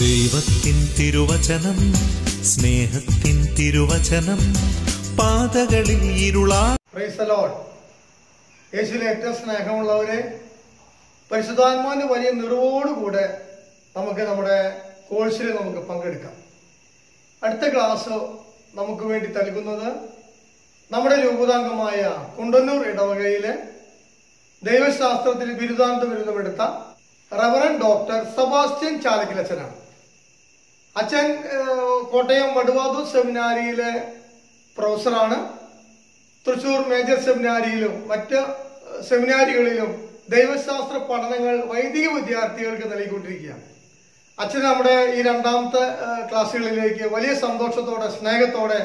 ദൈവത്തിൻ തിരുവചനം, സ്നേഹത്തിൻ തിരുവചനം, പാതകളിൽ ഇരുളാ. Praise the Lord. യേശുവിൽ ഏറ്റവും സ്നേഹമുള്ളവരെ, പരിശുദ്ധാത്മാവിന്റെ വലിയ നിറവോടുകൂടെ നമുക്ക് നമ്മുടെ കോഴ്സിൽ നമുക്ക് പങ്കെടുക്കാം. അടുത്ത ക്ലാസ് നമുക്ക് വേണ്ടി നൽകുന്നത് നമ്മുടെ രൂപതാംഗമായ കുണ്ടന്നൂർ ഇടവകയിലെ ദൈവശാസ്ത്രത്തിൽ ബിരുദാനന്ദ ബിരുദമെടുത്ത റവറൻഡ് ഡോക്ടർ സെബാസ്റ്റ്യൻ ചാലക്കലച്ചനാണ്. അച്ഛൻ കോട്ടയം വടുവാതൂർ സെമിനാരിയിലെ പ്രൊഫസറാണ്. തൃശൂർ മേജർ സെമിനാരിയിലും മറ്റ് സെമിനാരികളിലും ദൈവശാസ്ത്ര പഠനങ്ങൾ വൈദിക വിദ്യാർത്ഥികൾക്ക് നൽകിക്കൊണ്ടിരിക്കുകയാണ്. അച്ഛൻ നമ്മുടെ ഈ രണ്ടാമത്തെ ക്ലാസ്സുകളിലേക്ക് വലിയ സന്തോഷത്തോടെ സ്നേഹത്തോടെ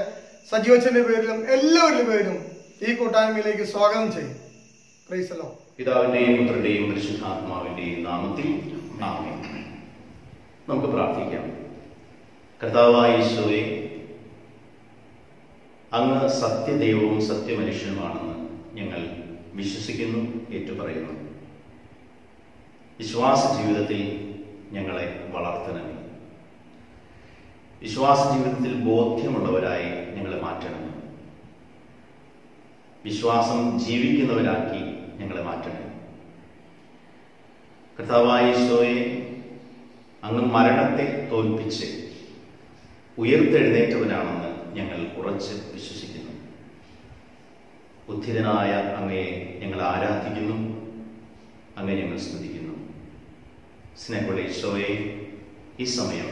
സജീവച്ചന്റെ പേരിലും എല്ലാവരുടെ പേരിലും ഈ കൂട്ടായ്മയിലേക്ക് സ്വാഗതം ചെയ്യും. Praise the Lord. പിതാവിന്റെയും പുത്രന്റെയും പരിശുദ്ധാത്മാവിന്റെയും നാമത്തിൽ ആമേൻ. നമുക്ക് പ്രാർത്ഥിക്കാം. കർത്താവായ യേശുവേ, അങ്ങ് സത്യദൈവവും സത്യമനുഷ്യനുമാണെന്ന് ഞങ്ങൾ വിശ്വസിക്കുന്നു, ഏറ്റുപറയുന്നു. വിശ്വാസ ജീവിതത്തിൽ ഞങ്ങളെ വളർത്തണമേ. വിശ്വാസ ജീവിതത്തിൽ ബോധ്യമുള്ളവരായി ഞങ്ങളെ മാറ്റണമേ. വിശ്വാസം ജീവിക്കുന്നവരാക്കി ഞങ്ങളെ മാറ്റണമേ. കർത്താവായ യേശുവേ, അങ്ങ് മരണത്തെ തോൽപ്പിച്ച് ഉയർത്തെഴുന്നേറ്റവനാണെന്ന് ഞങ്ങൾ ഉറച്ച് വിശ്വസിക്കുന്നു. ഉദ്ധിതനായ അങ്ങയെ ഞങ്ങൾ ആരാധിക്കുന്നു, അങ്ങയെ ഞങ്ങൾ സ്തുതിക്കുന്നു. സ്നേഹമുള്ള ഈശോയെ, ഈ സമയം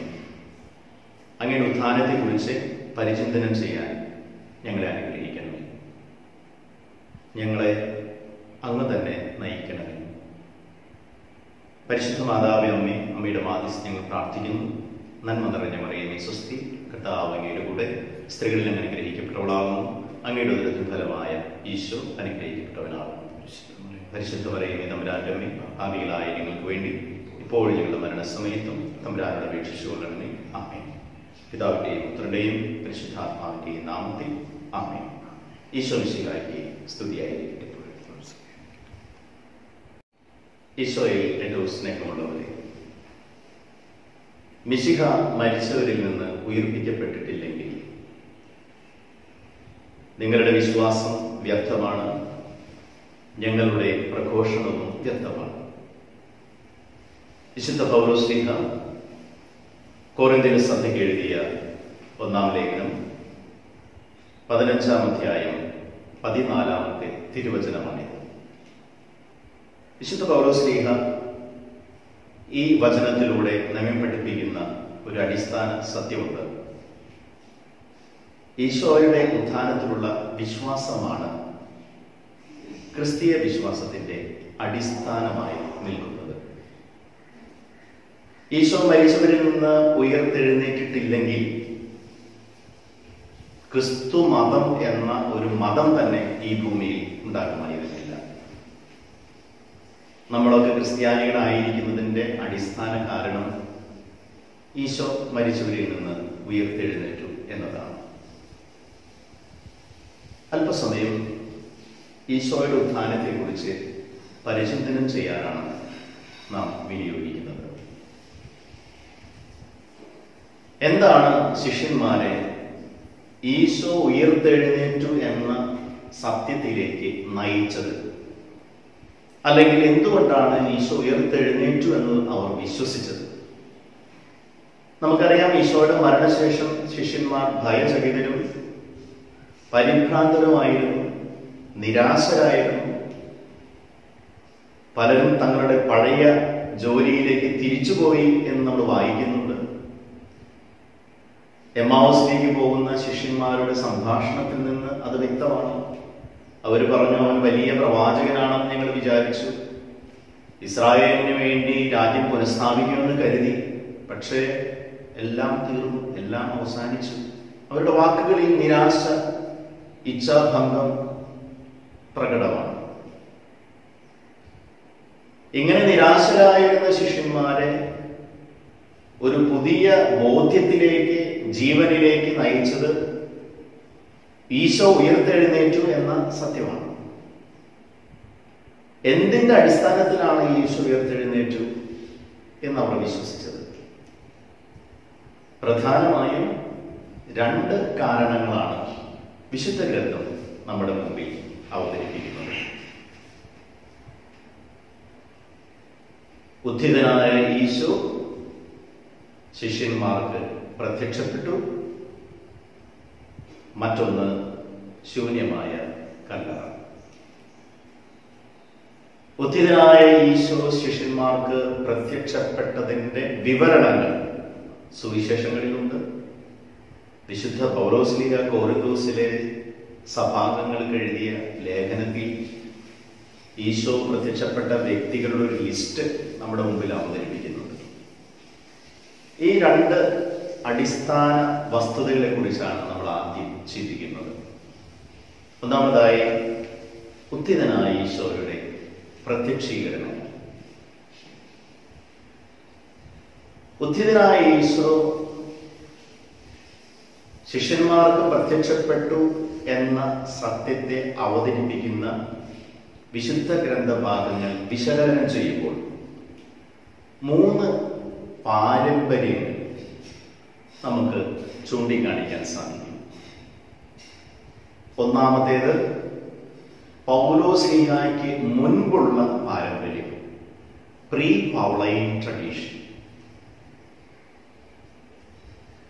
അങ്ങയുടെ ഉത്ഥാനത്തെക്കുറിച്ച് പരിചിന്തനം ചെയ്യാൻ ഞങ്ങളെ അനുഗ്രഹിക്കണമേ. ഞങ്ങളെ അങ്ങ് തന്നെ നയിക്കണമേ. പരിശുദ്ധ മാതാവേ അമ്മേ, അമ്മയുടെ മാധ്യസ്ഥം ഞങ്ങൾ പ്രാർത്ഥിക്കുന്നു. നന്മ നിറഞ്ഞ മറിയമേ സ്വസ്തി, കർത്താവ് അങ്ങയുടെ കൂടെ സ്ത്രീകളിൽ അങ്ങ് അനുഗ്രഹിക്കപ്പെട്ടവളാകുന്നു. അങ്ങയുടെ ഉദരത്തിൻ ഫലമായ ഈശോ അനുഗ്രഹിക്കപ്പെട്ടവനാകുന്നു. പരിശുദ്ധ മറിയമേ തമ്പുരാന്റെ അമ്മേ, ഭാവികളായ ഞങ്ങൾക്ക് വേണ്ടി ഇപ്പോഴും ഞങ്ങളുടെ മരണസമയത്തും തമ്പുരാനോട് അപേക്ഷിച്ചുകൊള്ളണമേ. ആമേൻ. പിതാവിന്റെയും പുത്രന്റെയും പരിശുദ്ധാത്മാവിന്റെയും നാമത്തിൽ ആമേൻ. ഈശോ മിശിഹായ്ക്ക് സ്തുതിയായിരിക്കട്ടെ. ഈശോയിൽ ഏറ്റവും സ്നേഹമുള്ളവരെ, മിശിഹ മരിച്ചവരിൽ നിന്ന് ഉയർപ്പിക്കപ്പെട്ടിട്ടില്ലെങ്കിൽ നിങ്ങളുടെ വിശ്വാസം വ്യർത്ഥമാണ്, ഞങ്ങളുടെ പ്രഘോഷണവും വ്യർത്ഥമാണ്. വിശുദ്ധ പൗലോസ്ലീഹ കൊരിന്ത്യൻ സഭയ്ക്ക് എഴുതിയ 1-ാം ലേഖനം 15-ാം അധ്യായം 14-ാമത്തെ തിരുവചനമാണിത്. വിശുദ്ധ പൗലോസ്ലീഹ ഈ വചനത്തിലൂടെ നമ്മെ പഠിപ്പിക്കുന്ന ഒരു അടിസ്ഥാന സത്യമുണ്ട്. ഈശോയുടെ ഉത്ഥാനത്തിലുള്ള വിശ്വാസമാണ് ക്രിസ്തീയ വിശ്വാസത്തിന്റെ അടിസ്ഥാനമായി നിൽക്കുന്നത്. ഈശോ മരിച്ചവരിൽ നിന്ന് ഉയർത്തെഴുന്നേറ്റിട്ടില്ലെങ്കിൽ ക്രിസ്തു മതം എന്ന ഒരു മതം തന്നെ ഈ ഭൂമിയിൽ ഉണ്ടാകുമായിരുന്നില്ല. നമ്മളൊക്കെ ക്രിസ്ത്യാനികളായിരിക്കുന്നതിന്റെ അടിസ്ഥാന കാരണം ഈശോ മരിച്ചവരിൽ നിന്ന് ഉയർത്തെഴുന്നേറ്റു എന്നതാണ്. അല്പസമയം ഈശോയുടെ ഉത്ഥാനത്തെക്കുറിച്ച് പരിചിന്തനം ചെയ്യാനാണ് നാം വിനിയോഗിക്കുന്നത്. എന്താണ് ശിഷ്യന്മാരെ ഈശോ ഉയർത്തെഴുന്നേറ്റു എന്ന സത്യത്തിലേക്ക് നയിച്ചത്? അല്ലെങ്കിൽ എന്തുകൊണ്ടാണ് ഈശോ ഉയർത്തെഴുന്നേറ്റു എന്ന് അവർ വിശ്വസിച്ചത്? നമുക്കറിയാം, ഈശോയുടെ മരണശേഷം ശിഷ്യന്മാർ ഭയചകിതരും പരിഭ്രാന്തരുമായിരുന്നു, നിരാശരായിരുന്നു. പലരും തങ്ങളുടെ പഴയ ജോലിയിലേക്ക് തിരിച്ചുപോയി എന്ന് നമ്മൾ വായിക്കുന്നുണ്ട്. എമ്മാവൂസിലേക്ക് പോകുന്ന ശിഷ്യന്മാരുടെ സംഭാഷണത്തിൽ നിന്ന് അത് വ്യക്തമാണ്. അവർ പറഞ്ഞു, അവൻ വലിയ പ്രവാചകനാണെന്ന് ഞങ്ങൾ വിചാരിച്ചു, ഇസ്രായേലിന് വേണ്ടി രാജ്യം പുനഃസ്ഥാപിക്കുമെന്ന് കരുതി, പക്ഷേ എല്ലാം തീർന്നു, എല്ലാം അവസാനിച്ചു. അവരുടെ വാക്കുകളിൽ നിരാശ, ഇച്ഛാഭംഗം പ്രകടമാണ്. ഇങ്ങനെ നിരാശരായിരുന്ന ശിഷ്യന്മാരെ ഒരു പുതിയ ബോധ്യത്തിലേക്ക്, ജീവനിലേക്ക് നയിച്ചത് ഈശോ ഉയർത്തെഴുന്നേറ്റു എന്ന സത്യമാണ്. എന്തിന്റെ അടിസ്ഥാനത്തിലാണ് ഈശോ ഉയർത്തെഴുന്നേറ്റു എന്ന് അവർ വിശ്വസിച്ചത്? പ്രധാനമായും 2 കാരണങ്ങളാണ് വിശുദ്ധ ഗ്രന്ഥം നമ്മുടെ മുമ്പിൽ അവതരിപ്പിക്കുന്നത്. ഉദ്ധിതനായ ഈശോ ശിഷ്യന്മാർക്ക് പ്രത്യക്ഷപ്പെട്ടു. മറ്റൊന്ന് ശൂന്യമായ കല്ലറ. ഉദ്ധിതനായ ഈശോ ശിഷ്യന്മാർക്ക് പ്രത്യക്ഷപ്പെട്ടതിന്റെ വിവരണങ്ങൾ സുവിശേഷങ്ങളിലുണ്ട്. വിശുദ്ധ പൗലോസ്ലീഹ കോരിന്തോസിലെ സഭാംഗങ്ങൾക്ക് എഴുതിയ ലേഖനത്തിൽ ഈശോ പ്രത്യക്ഷപ്പെട്ട വ്യക്തികളുടെ ഒരു ലിസ്റ്റ് നമ്മുടെ മുമ്പിൽ അവതരിപ്പിക്കുന്നുണ്ട്. ഈ 2 അടിസ്ഥാന വസ്തുതകളെ കുറിച്ചാണ് നമ്മൾ ആദ്യം ചിന്തിക്കുന്നത്. ഒന്നാമതായി ഉദ്ധിതനായ ഈശോയുടെ പ്രത്യക്ഷീകരണം. ഉദ്ധിതനായ ഈശോ ശിഷ്യന്മാർക്ക് പ്രത്യക്ഷപ്പെട്ടു എന്ന സത്യത്തെ അവതരിപ്പിക്കുന്ന വിശുദ്ധ ഗ്രന്ഥഭാഗങ്ങൾ വിശകലനം ചെയ്യുമ്പോൾ 3 പാരമ്പര്യങ്ങൾ നമുക്ക് ചൂണ്ടിക്കാണിക്കാൻ സാധിക്കും. ഒന്നാമത്തേത് പൗലോസ്ലീഹായ്ക്ക് മുൻപുള്ള പാരമ്പര്യം, പ്രീ പൗളൈൻ ട്രഡീഷൻ.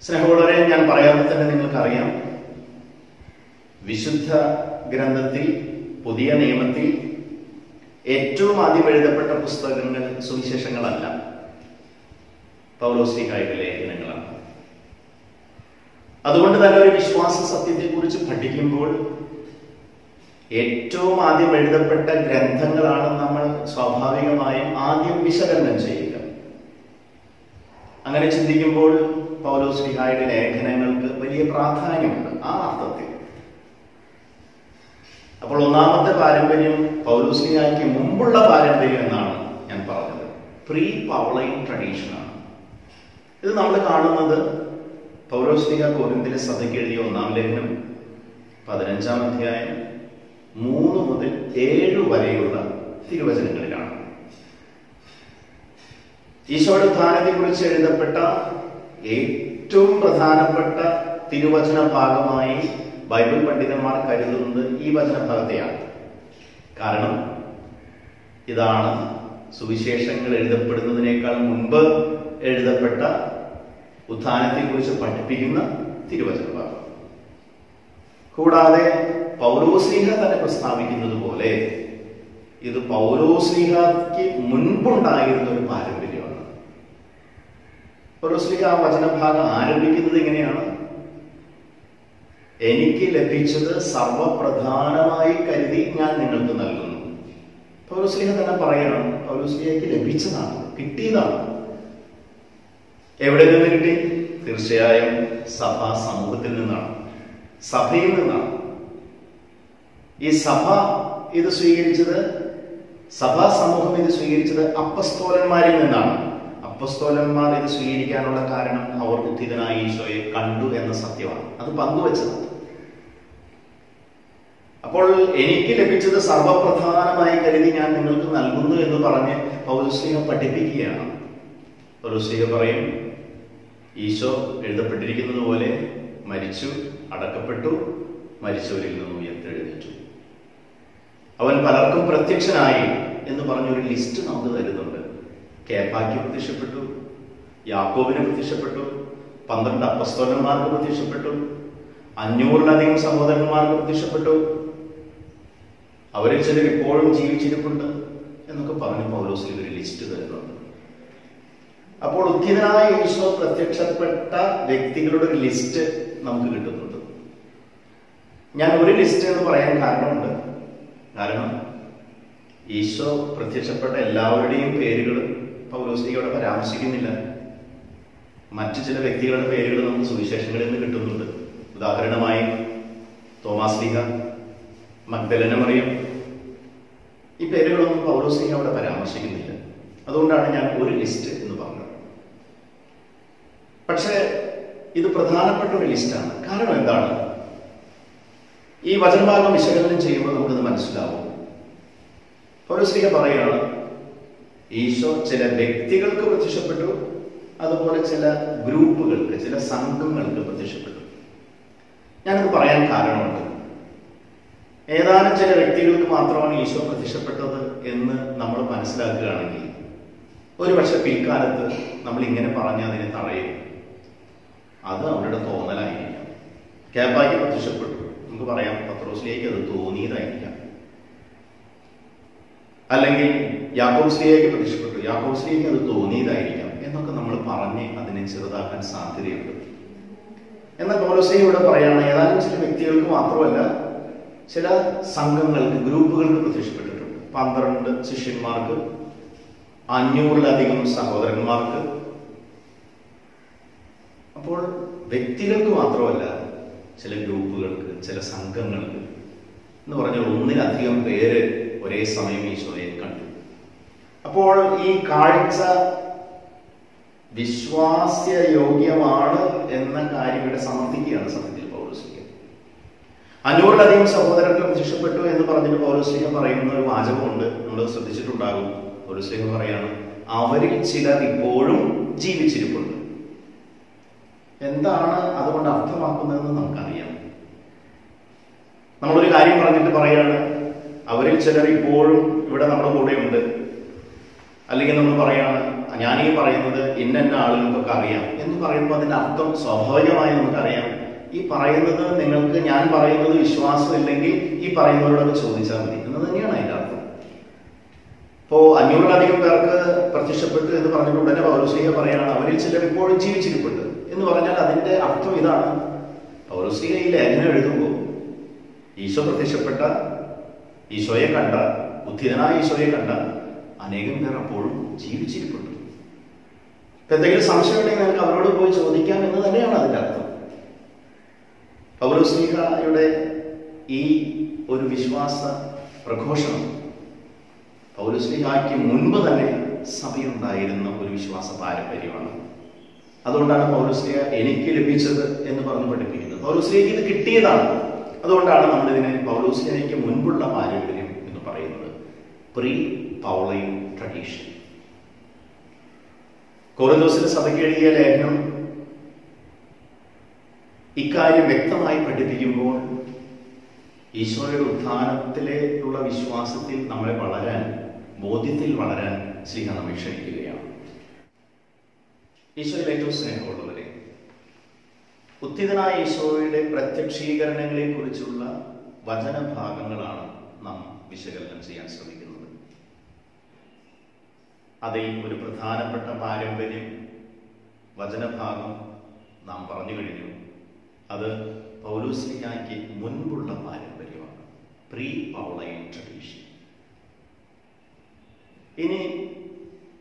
സ്നേഹമുള്ളവരെ, ഞാൻ പറയാതെ തന്നെ നിങ്ങൾക്കറിയാം, വിശുദ്ധ ഗ്രന്ഥത്തിൽ, പുതിയ നിയമത്തിൽ ഏറ്റവും ആദ്യം എഴുതപ്പെട്ട പുസ്തകങ്ങൾ സുവിശേഷങ്ങളല്ല, പൗലോസ്ലീഹായുടെ ലേഖനങ്ങളാണ്. അതുകൊണ്ട് തന്നെ ഒരു വിശ്വാസ സത്യത്തെക്കുറിച്ച് പഠിക്കുമ്പോൾ ഏറ്റവും ആദ്യം എഴുതപ്പെട്ട ഗ്രന്ഥങ്ങളാണ് നമ്മൾ സ്വാഭാവികമായും ആദ്യം വിശകലനം ചെയ്യുക. അങ്ങനെ ചിന്തിക്കുമ്പോൾ പൗലോസ്ലീഹായുടെ ലേഖനങ്ങൾക്ക് വലിയ പ്രാധാന്യമുണ്ട് ആ അർത്ഥത്തിൽ. അപ്പോൾ ഒന്നാമത്തെ പാരമ്പര്യം പൗലോസ്ലീഹായ്ക്ക് മുമ്പുള്ള പാരമ്പര്യം എന്നാണ് ഞാൻ പറഞ്ഞത്. പ്രീ പൗളൈൻ ട്രഡീഷനാണ്. ഇത് നമ്മൾ കാണുന്നത് പൗലോസ്ലീഹ കൊരിന്തിലെ സഭയ്ക്ക് എഴുതിയ 1-ാം ലേഖനം 15-ാം അധ്യായം 3 മുതൽ 7 വരെയുള്ള തിരുവചനങ്ങളിലാണ്. ഈശോയുടെ ഉത്ഥാനത്തെക്കുറിച്ച് എഴുതപ്പെട്ട ഏറ്റവും പ്രധാനപ്പെട്ട തിരുവചന ഭാഗമായി ബൈബിൾ പണ്ഡിതന്മാർ കരുതുന്നത് ഈ വചനഭാഗത്തെയാണ്. കാരണം ഇതാണ് സുവിശേഷങ്ങൾ എഴുതപ്പെടുന്നതിനേക്കാൾ മുൻപ് എഴുതപ്പെട്ട ഉത്ഥാനത്തെക്കുറിച്ച് പഠിപ്പിക്കുന്ന തിരുവചന ഭാഗം. കൂടാതെ പൗലോസ്ലീഹ തന്നെ പ്രസ്താവിക്കുന്നത് പോലെ ഇത് പൗലോസ്ലീഹയ്ക്ക് മുൻപുണ്ടായിരുന്ന ഒരു പാരമ്പര്യമാണ്. പൗലോസ്ലീഹ ആ വചനഭാഗം ആരംഭിക്കുന്നത് എങ്ങനെയാണ്? എനിക്ക് ലഭിച്ചത് സർവപ്രധാനമായി കരുതി ഞാൻ നിങ്ങൾക്ക് നൽകുന്നു. പൗലോസ്ലീഹ തന്നെ പറയണം, പൗലോസ്ലീഹയ്ക്ക് ലഭിച്ചതാണ്, കിട്ടിയതാണ്. എവിടെ നിന്ന് കിട്ടി? തീർച്ചയായും സഭാ സമൂഹത്തിൽ നിന്നാണ്, സഭയിൽ നിന്നാണ്. ഈ സഭ ഇത് സ്വീകരിച്ചത്, സഭാ സമൂഹം ഇത് സ്വീകരിച്ചത് അപ്പസ്തോലന്മാരിൽ നിന്നാണ്. അപ്പസ്തോലന്മാർ ഇത് സ്വീകരിക്കാനുള്ള കാരണം അവർ ഉദ്ധിതനായ ഈശോയെ കണ്ടു എന്ന സത്യമാണ്. അത് പങ്കുവച്ചത്. അപ്പോൾ എനിക്ക് ലഭിച്ചത് സർവപ്രധാനമായി കരുതി ഞാൻ നിങ്ങൾക്ക് നൽകുന്നു എന്ന് പറഞ്ഞ് പൗലോസ്ലീഹ പഠിപ്പിക്കുകയാണ്. പൗലോസ്ലീഹ പറയും, ഈശോ എഴുതപ്പെട്ടിരിക്കുന്നത് പോലെ മരിച്ചു, അടക്കപ്പെട്ടു, മരിച്ചവരിൽ നിന്ന് ഉയർത്തെഴുന്നേറ്റു. അവൻ പലർക്കും പ്രത്യക്ഷനായി എന്ന് പറഞ്ഞൊരു ലിസ്റ്റ് നമുക്ക് തരുന്നുണ്ട്. കേഫായ്ക്ക് പ്രത്യക്ഷപ്പെട്ടു, യാക്കോബിന് പ്രത്യക്ഷപ്പെട്ടു, 12 അപ്പസ്തോലന്മാർക്ക് പ്രത്യക്ഷപ്പെട്ടു, 500-ലധികം സഹോദരന്മാർക്ക് പ്രത്യക്ഷപ്പെട്ടു. അവരിൽ ചിലർ ഇപ്പോഴും ജീവിച്ചിരിപ്പുണ്ട് എന്നൊക്കെ പറഞ്ഞ് പൗലോസ്ലീഹ ഒരു ലിസ്റ്റ് തരുന്നുണ്ട്. അപ്പോൾ ഉദ്ധിതനായ ഈശോ പ്രത്യക്ഷപ്പെട്ട വ്യക്തികളുടെ ഒരു ലിസ്റ്റ് നമുക്ക് കിട്ടുന്നുണ്ട്. ഞാൻ ഒരു ലിസ്റ്റ് എന്ന് പറയാൻ കാരണമുണ്ട്. കാരണം ഈശോ പ്രത്യക്ഷപ്പെട്ട എല്ലാവരുടെയും പേരുകൾ പൗലോസ്ലീഹയോടെ പരാമർശിക്കുന്നില്ല. മറ്റു ചില വ്യക്തികളുടെ പേരുകൾ നമുക്ക് സുവിശേഷങ്ങളിൽ നിന്ന് കിട്ടുന്നുണ്ട്. ഉദാഹരണമായി തോമാസ്ലീഹ, മഗ്ദലന മറിയം, ഈ പേരുകളൊന്നും പൗലോസ്ലീഹ അവിടെ പരാമർശിക്കുന്നില്ല. അതുകൊണ്ടാണ് ഞാൻ ഒരു ലിസ്റ്റ് എന്ന് പറഞ്ഞത്. പക്ഷേ ഇത് പ്രധാനപ്പെട്ട ഒരു ലിസ്റ്റാണ്. കാരണം എന്താണ്? ഈ വചനഭാഗം വിശകലനം ചെയ്യുമ്പോൾ നമുക്കത് മനസ്സിലാവും. പൗലോസ്ലീഹ പറയുകയാണ്, ഈശോ ചില വ്യക്തികൾക്ക് പ്രത്യക്ഷപ്പെട്ടു, അതുപോലെ ചില ഗ്രൂപ്പുകൾക്ക്, ചില സംഘങ്ങൾക്ക് പ്രത്യക്ഷപ്പെട്ടു. ഞാനത് പറയാൻ കാരണമുണ്ട്. ഏതാനും ചില വ്യക്തികൾക്ക് മാത്രമാണ് ഈശോ പ്രത്യക്ഷപ്പെട്ടത് എന്ന് നമ്മൾ മനസ്സിലാക്കുകയാണെങ്കിൽ ഒരുപക്ഷെ പിൽക്കാലത്ത് നമ്മൾ ഇങ്ങനെ പറഞ്ഞ് അതിനെ തടയും. അത് അവരുടെ തോന്നലായിരിക്കാം. കേപ്പായ്ക്ക് പ്രത്യക്ഷപ്പെട്ടു, നമുക്ക് പറയാം പത്രോസിലേക്ക് അത് തോന്നിയതായിരിക്കാം. അല്ലെങ്കിൽ യാക്കോബിലേക്ക് പ്രത്യക്ഷപ്പെട്ടു, യാക്കോബിലേക്ക് അത് തോന്നിയതായിരിക്കാം എന്നൊക്കെ നമ്മൾ പറഞ്ഞ് അതിനെ ചെറുതാക്കാൻ സാധ്യതയുണ്ട്. എന്നാൽ പൗലോസ് ഇവിടെ പറയാണ് ഏതാനും ചില വ്യക്തികൾക്ക് മാത്രമല്ല, ചില സംഘങ്ങൾക്ക്, ഗ്രൂപ്പുകൾക്ക് പ്രത്യക്ഷപ്പെട്ടിട്ടുണ്ട്. 12 ശിഷ്യന്മാർക്ക്, 500-ലധികം സഹോദരന്മാർക്ക്. അപ്പോൾ വ്യക്തികൾക്ക് മാത്രമല്ല, ചില ഗ്രൂപ്പുകൾക്ക്, ചില സംഘങ്ങൾക്ക് എന്ന് പറഞ്ഞാൽ 1-ലധികം പേര് ഒരേ സമയം ഈശോയെ കണ്ടു. അപ്പോൾ ഈ കാഴ്ച വിശ്വാസ്യയോഗ്യമാണ് എന്ന കാര്യം ഇവിടെ സമർത്ഥിക്കുകയാണ് സത്യത്തിൽ പൗലോസ്ലീഹ. 500-ലധികം സഹോദരർക്ക് പ്രത്യക്ഷപ്പെട്ടു എന്ന് പറഞ്ഞിട്ട് പൗലോസ്ലീഹ പറയുന്ന ഒരു വാചകമുണ്ട്, നമ്മൾ ശ്രദ്ധിച്ചിട്ടുണ്ടാകും. പൗലോസ്ലീഹ പറയാണ്, അവരിൽ ചിലർ ഇപ്പോഴും ജീവിച്ചിരിപ്പുണ്ട്. എന്താണ് അതുകൊണ്ട് അർത്ഥമാക്കുന്നതെന്ന് നമുക്കറിയാം. നമ്മളൊരു കാര്യം പറഞ്ഞിട്ട് പറയാണ് അവരിൽ ചിലർ ഇപ്പോഴും ഇവിടെ നമ്മുടെ കൂടെയുണ്ട്, അല്ലെങ്കിൽ നമ്മൾ പറയാണ് ഞാനീ പറയുന്നത് ഇന്ന ആളുകൾക്കൊക്കെ അറിയാം എന്ന് പറയുമ്പോൾ അതിന്റെ അർത്ഥം സ്വാഭാവികമായി നമുക്കറിയാം. ഈ പറയുന്നത് നിങ്ങൾക്ക് ഞാൻ പറയുന്നത് വിശ്വാസമില്ലെങ്കിൽ ഈ പറയുന്നവരോടൊക്കെ ചോദിച്ചാൽ മതി എന്ന് തന്നെയാണ് അതിന്റെ അർത്ഥം. ഇപ്പോ 500-ലധികം പേർക്ക് പ്രത്യക്ഷപ്പെട്ടു എന്ന് പറഞ്ഞിട്ട് ഉടനെ പൗലോസ്ലീഹ പറയാണ് അവരിൽ ചിലർ ഇപ്പോഴും ജീവിച്ചിരിപ്പുണ്ട് എന്ന് പറഞ്ഞാൽ അതിന്റെ അർത്ഥം ഇതാണ്. പൗലോസ്ലീഹ ഈ ലേഖനം എഴുതുമ്പോൾ ഈശോ പ്രത്യക്ഷപ്പെട്ട, ഈശോയെ കണ്ട, ഉദ്ധിതനായ ഈശോയെ കണ്ട അനേകം പേർ അപ്പോഴും ജീവിച്ചിരിപ്പുണ്ട്. എന്തെങ്കിലും സംശയം ഉണ്ടെങ്കിൽ നിങ്ങൾക്ക് അവരോട് പോയി ചോദിക്കാം എന്ന് തന്നെയാണ് അതിന്റെ അർത്ഥം. പൗലോസ്ലീഹയുടെ ഈ ഒരു വിശ്വാസ പ്രഘോഷണം പൗലോസ്ലീഹയ്ക്ക് മുൻപ് തന്നെ സഭയുണ്ടായിരുന്ന ഒരു വിശ്വാസ പാരമ്പര്യമാണ്. അതുകൊണ്ടാണ് പൗലോസ്ലീഹ എനിക്ക് ലഭിച്ചത് എന്ന് പറഞ്ഞ് പഠിപ്പിക്കുന്നത്. പൗലോസ്ലീഹയ്ക്ക് ഇത് കിട്ടിയതാണ്. അതുകൊണ്ടാണ് നമ്മളിതിനെ പൗലോസ്ലീഹയ്ക്ക് മുൻപുള്ള പാരമ്പര്യം എന്ന് പറയുന്നത്. Pre പൗളൈൻ tradition. കൊറിന്തോസിലെ സഭയ്ക്ക് എഴുതിയ ലേഖനം ഇക്കാര്യം വ്യക്തമായി പഠിപ്പിക്കുമ്പോൾ ഈശോയുടെ ഉത്ഥാനത്തിലുള്ള വിശ്വാസത്തിൽ നമ്മളെ വളരാൻ, ബോധ്യത്തിൽ വളരാൻ ശ്ലീഹ നമ്മെ ക്ഷണിക്കുകയാണ്. ഈശോയിൽ ഏറ്റവും സ്നേഹമുള്ളവരെ, ഉത്ഥിതനായ ഈശോയുടെ പ്രത്യക്ഷീകരണങ്ങളെ കുറിച്ചുള്ള വചനഭാഗങ്ങളാണ് നാം വിശകലനം ചെയ്യാൻ ശ്രമിക്കുന്നത്. അതിൽ ഒരു പ്രധാനപ്പെട്ട പാരമ്പര്യം വചനഭാഗം നാം പറഞ്ഞു കഴിഞ്ഞു. അത് പൗലോസ്ലീഹയ്ക്ക് മുൻപുള്ള പാരമ്പര്യമാണ്, പ്രീ പൗളൈൻ ട്രഡീഷൻ. ഇനി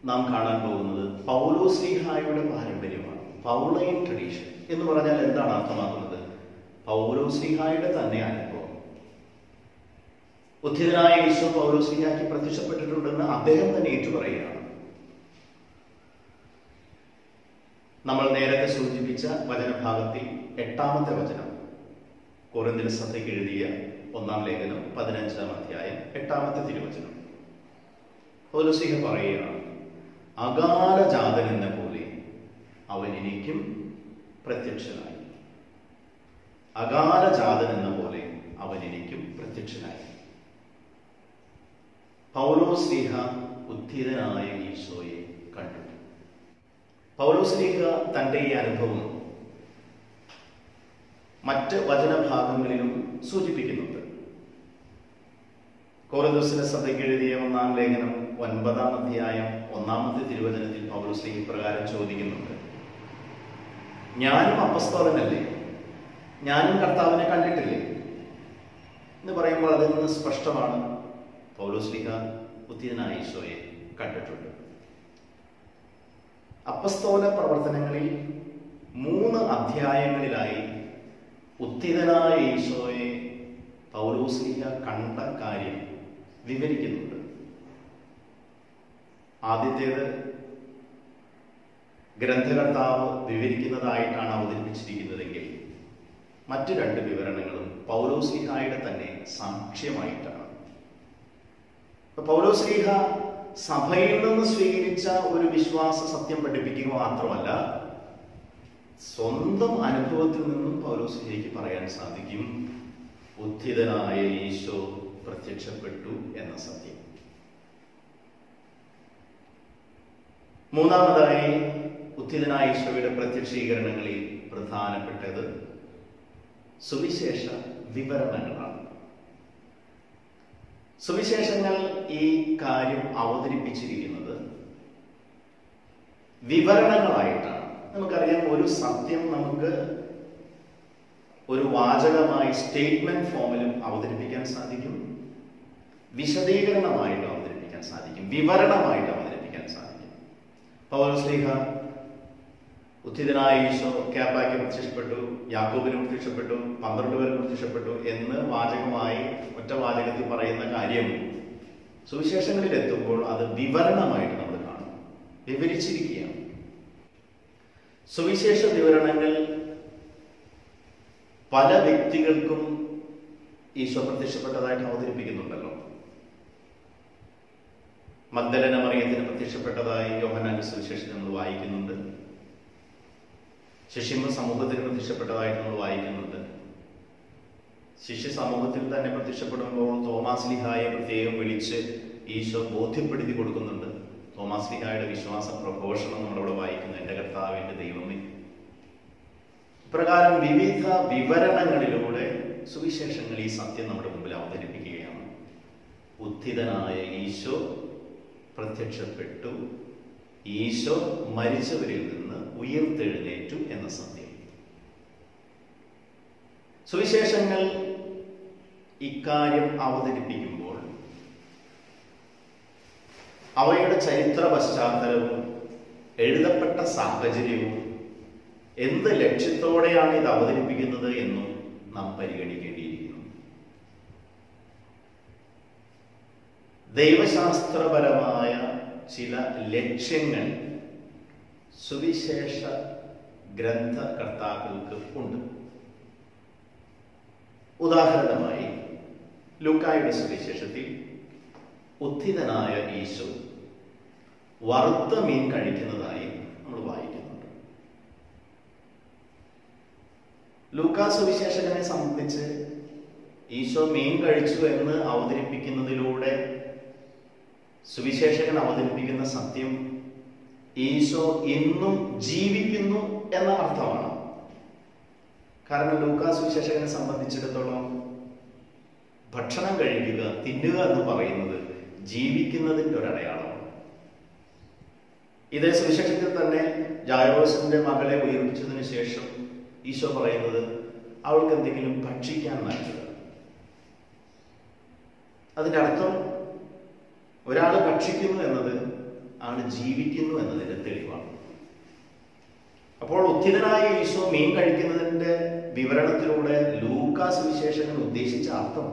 നാം കാണാൻ പോകുന്നത് പൗലോസ്ലീഹയുടെ പാരമ്പര്യമാണ്, പൗളൈൻ ട്രഡീഷൻ എന്ന് പറഞ്ഞാൽ എന്താണ് അർത്ഥമാക്കുന്നത്? പൗലോസ്ലീഹയുടെ തന്നെ അനുഭവം. ഉദ്ധിതനായ ഈശോ പൗലോസ്ലീഹയ്ക്ക് പ്രത്യക്ഷപ്പെട്ടിട്ടുണ്ടെന്ന് അദ്ദേഹം തന്നെ ഏറ്റുപറയുകയാണ്. നമ്മൾ നേരത്തെ സൂചിപ്പിച്ച വചനഭാഗത്തിൽ 8-ാമത്തെ വചനം, കൊറിന്ത്യൻ സഭയ്ക്ക് എഴുതിയ 1-ാം ലേഖനം 15-ാം അധ്യായം 8-ാമത്തെ തിരുവചനം. പൗലോസ്ലീഹ പറയുകയാണ്, അകാലജാതൻ എന്ന പോലെ അവൻ എനിക്കും പ്രത്യക്ഷനായി. അകാലജാതൻ എന്ന പോലെ അവൻ എനിക്കും പ്രത്യക്ഷനായി. പൗലോസ്ലീഹ ഉദ്ധിതനായ ഈശോയെ കണ്ടു. പൗലോസ്ലീഹ തന്റെ ഈ അനുഭവം മറ്റ് വചനഭാഗങ്ങളിലും സൂചിപ്പിക്കുന്നുണ്ട്. കൊറിന്തോസിലെ സഭയ്ക്ക് എഴുതിയ 1-ാം ലേഖനം 9-ാം അധ്യായം 1-ാമത്തെ തിരുവചനത്തിൽ പൗലോസ്ലീഹ ഇപ്രകാരം ചോദിക്കുന്നുണ്ട്, ഞാനും അപ്പസ്തോലനല്ലേ? ഞാനും കർത്താവിനെ കണ്ടിട്ടില്ലേ എന്ന് പറയുമ്പോൾ അതിൽ നിന്ന് സ്പഷ്ടമാണ് പൗലോസ്ലീഹ ഉദ്ധിതനായ ഈശോയെ കണ്ടിട്ടുണ്ട്. അപ്പസ്തോല പ്രവർത്തനങ്ങളിൽ 3 അധ്യായങ്ങളിലായി ഉദ്ധിതനായ ഈശോയെ പൗലോസ്ലീഹ കണ്ട കാര്യം വിവരിക്കുന്നുണ്ട്. ആദ്യത്തേത് ഗ്രന്ഥകർത്താവ് വിവരിക്കുന്നതായിട്ടാണ് അവതരിപ്പിച്ചിരിക്കുന്നതെങ്കിൽ മറ്റു 2 വിവരണങ്ങളും പൗലോസ്ലീഹയുടെ തന്നെ സാക്ഷ്യമായിട്ടാണ്. പൗലോസ്ലീഹ സഭയിൽ നിന്ന് സ്വീകരിച്ച ഒരു വിശ്വാസ സത്യം പഠിപ്പിക്കുക മാത്രമല്ല, സ്വന്തം അനുഭവത്തിൽ നിന്നും പൗലോസിലേക്ക് പറയാൻ സാധിക്കും, ഉത്ഥിതനായ ഈശോ പ്രത്യക്ഷപ്പെട്ടു എന്ന സത്യം. മൂന്നാമതായി, ഉത്ഥിതനായ ഈശോയുടെ പ്രത്യക്ഷീകരണങ്ങളിൽ പ്രധാനപ്പെട്ടത് സുവിശേഷ വിവരണങ്ങളാണ്. സുവിശേഷങ്ങൾ ഈ കാര്യം അവതരിപ്പിച്ചിരിക്കുന്നത് വിവരണങ്ങളായിട്ടാണ്. നമുക്കറിയാം, ഒരു സത്യം നമുക്ക് ഒരു വാചകമായി സ്റ്റേറ്റ്മെന്റ് ഫോമിലും അവതരിപ്പിക്കാൻ സാധിക്കും, വിശദീകരണമായിട്ട് അവതരിപ്പിക്കാൻ സാധിക്കും, വിവരണമായിട്ട് അവതരിപ്പിക്കാൻ സാധിക്കും. പൗലോസ്ലീഹ ഉത്ഥിതനായ ഈശോ ക്യാപ്പായ്ക്ക് പ്രത്യക്ഷപ്പെട്ടു, യാക്കോബിന് പ്രത്യക്ഷപ്പെട്ടു, 12 പേർക്ക് പ്രത്യക്ഷപ്പെട്ടു എന്ന് വാചകമായി ഒറ്റ വാചകത്തിൽ പറയുന്ന കാര്യം സുവിശേഷങ്ങളിൽ എത്തുമ്പോൾ അത് വിവരണമായിട്ട് നമ്മൾ കാണും, വിവരിച്ചിരിക്കുകയാണ്. സുവിശേഷ വിവരണങ്ങൾ പല വ്യക്തികൾക്കും ഈശോ പ്രത്യക്ഷപ്പെട്ടതായിട്ട് അവതരിപ്പിക്കുന്നുണ്ടല്ലോ. മഗ്ദലന മറിയത്തിന് പ്രത്യക്ഷപ്പെട്ടതായി യോഹന്നാന്റെ സുവിശേഷത്തിൽ നമ്മൾ വായിക്കുന്നുണ്ട്. ശിഷ്യ സമൂഹത്തിന് പ്രത്യക്ഷപ്പെട്ടതായിട്ട് നമ്മൾ വായിക്കുന്നുണ്ട്. ശിഷ്യ സമൂഹത്തിൽ തന്നെ പ്രത്യക്ഷപ്പെടുമ്പോൾ തോമാസ് ലീഹായെ പ്രത്യേകം വിളിച്ച് ഈശോ ബോധ്യപ്പെടുത്തി കൊടുക്കുന്നുണ്ട്. തോമാസ് ലീഹായുടെ വിശ്വാസ പ്രഘോഷണം നമ്മളിവിടെ വായിക്കുന്നു, എൻ്റെ കർത്താവ്, എൻ്റെ ദൈവമേ. ഇപ്രകാരം വിവിധ വിവരണങ്ങളിലൂടെ സുവിശേഷങ്ങൾ ഈ സത്യം നമ്മുടെ മുമ്പിൽ അവതരിപ്പിക്കുകയാണ്. ഉത്ഥിതനായ ഈശോ പ്രത്യക്ഷപ്പെട്ടു, ഈശോ മരിച്ചവരിൽ നിന്ന് ഉയർത്തെഴുന്നേറ്റു എന്ന സത്യം. സുവിശേഷങ്ങൾ ഇക്കാര്യം അവതരിപ്പിക്കുമ്പോൾ അവയുടെ ചരിത്ര പശ്ചാത്തലവും എഴുതപ്പെട്ട സാഹചര്യവും എന്ത് ലക്ഷ്യത്തോടെയാണ് ഇത് അവതരിപ്പിക്കുന്നത് എന്നും നാം പരിഗണിക്കേണ്ടിയിരിക്കുന്നു. ദൈവശാസ്ത്രപരമായ ചില ലക്ഷ്യങ്ങൾ സുവിശേഷ ഗ്രന്ഥകർത്താക്കൾക്ക് ഉണ്ട്. ഉദാഹരണമായി ലൂക്കായുടെ സുവിശേഷത്തിൽ ഉത്ഥിതനായ ഈശോ വറുത്ത മീൻ കഴിക്കുന്നതായി നമ്മൾ വായിക്കുന്നുണ്ട്. ലൂക്കാ സുവിശേഷകനെ സംബന്ധിച്ച് ഈശോ മീൻ കഴിച്ചു എന്ന് അവതരിപ്പിക്കുന്നതിലൂടെ സുവിശേഷകൻ അവതരിപ്പിക്കുന്ന സത്യം ഈശോ ഇന്നും ജീവിക്കുന്നു എന്ന അർത്ഥമാണ്. കാരണം ലൂക്കാ സുവിശേഷകനെ സംബന്ധിച്ചിടത്തോളം ഭക്ഷണം കഴിക്കുക, തിന്നുക എന്ന് പറയുന്നത് ജീവിക്കുന്നതിൻ്റെ ഒരു അടയാളമാണ്. ഇതേ സുവിശേഷത്തിൽ തന്നെ ജായോസിന്റെ മകളെ ഉയർപ്പിച്ചതിന് ശേഷം ഈശോ പറയുന്നത് അവൾക്ക് എന്തെങ്കിലും ഭക്ഷിക്കാൻ നൽകുക. അതിൻ്റെ അർത്ഥം ഒരാൾ ഭക്ഷിക്കുന്നു എന്നത് ആൾ ജീവിക്കുന്നു എന്നതിന്റെ തെളിവാണ്. അപ്പോൾ ഉത്ഥിതനായ ഈശോ മീൻ കഴിക്കുന്നതിന്റെ വിവരണത്തിലൂടെ ലൂക്കാ സുവിശേഷകൻ ഉദ്ദേശിച്ച അർത്ഥം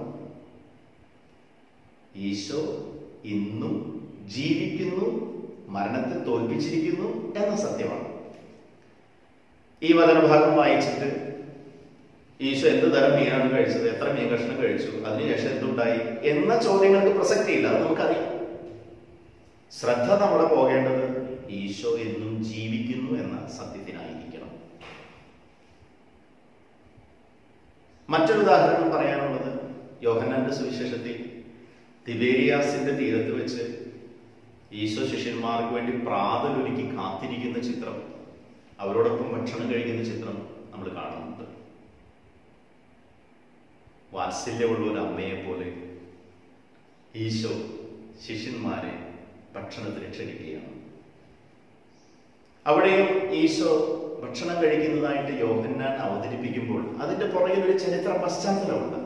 ഈശോ ഇന്നും ജീവിക്കുന്നു, മരണത്തെ തോൽപ്പിച്ചിരിക്കുന്നു എന്ന സത്യമാണ്. ഈ വചനഭാഗം വായിച്ചിട്ട് ഈശോ എന്ത് തരം മീനാണ് കഴിച്ചത്, എത്ര മീൻ കഷ്ണം കഴിച്ചു, അതിനുശേഷം എന്തുണ്ടായി എന്ന ചോദ്യങ്ങൾക്ക് പ്രസക്തിയില്ല, അത് നമുക്കറിയാം. ശ്രദ്ധ നമ്മുടെ പോകേണ്ടത് ഈശോ എന്നും ജീവിക്കുന്നു എന്ന സത്യത്തിനായിരിക്കണം. മറ്റൊരു ഉദാഹരണം പറയാനുള്ളത് യോഹന്നാന്റെ സുവിശേഷത്തിൽ തിബേരിയാസിന്റെ തീരത്ത് വെച്ച് ഈശോ ശിഷ്യന്മാർക്ക് വേണ്ടി പ്രാതലൊരുക്കി കാത്തിരിക്കുന്ന ചിത്രം, അവരോടൊപ്പം ഭക്ഷണം കഴിക്കുന്ന ചിത്രം നമ്മൾ കാണുന്നുണ്ട്. വാത്സല്യമുള്ള ഒരു അമ്മയെ പോലെ ഈശോ ശിഷ്യന്മാരെ ഭക്ഷണത്തിന് ക്ഷണിക്കുകയാണ്. അവിടെയും ഈശോ ഭക്ഷണം കഴിക്കുന്നതായിട്ട് യോഹന്നാൻ അവതരിപ്പിക്കുമ്പോൾ അതിന്റെ പുറകിൽ ഒരു ചരിത്ര പശ്ചാത്തലമുണ്ട്.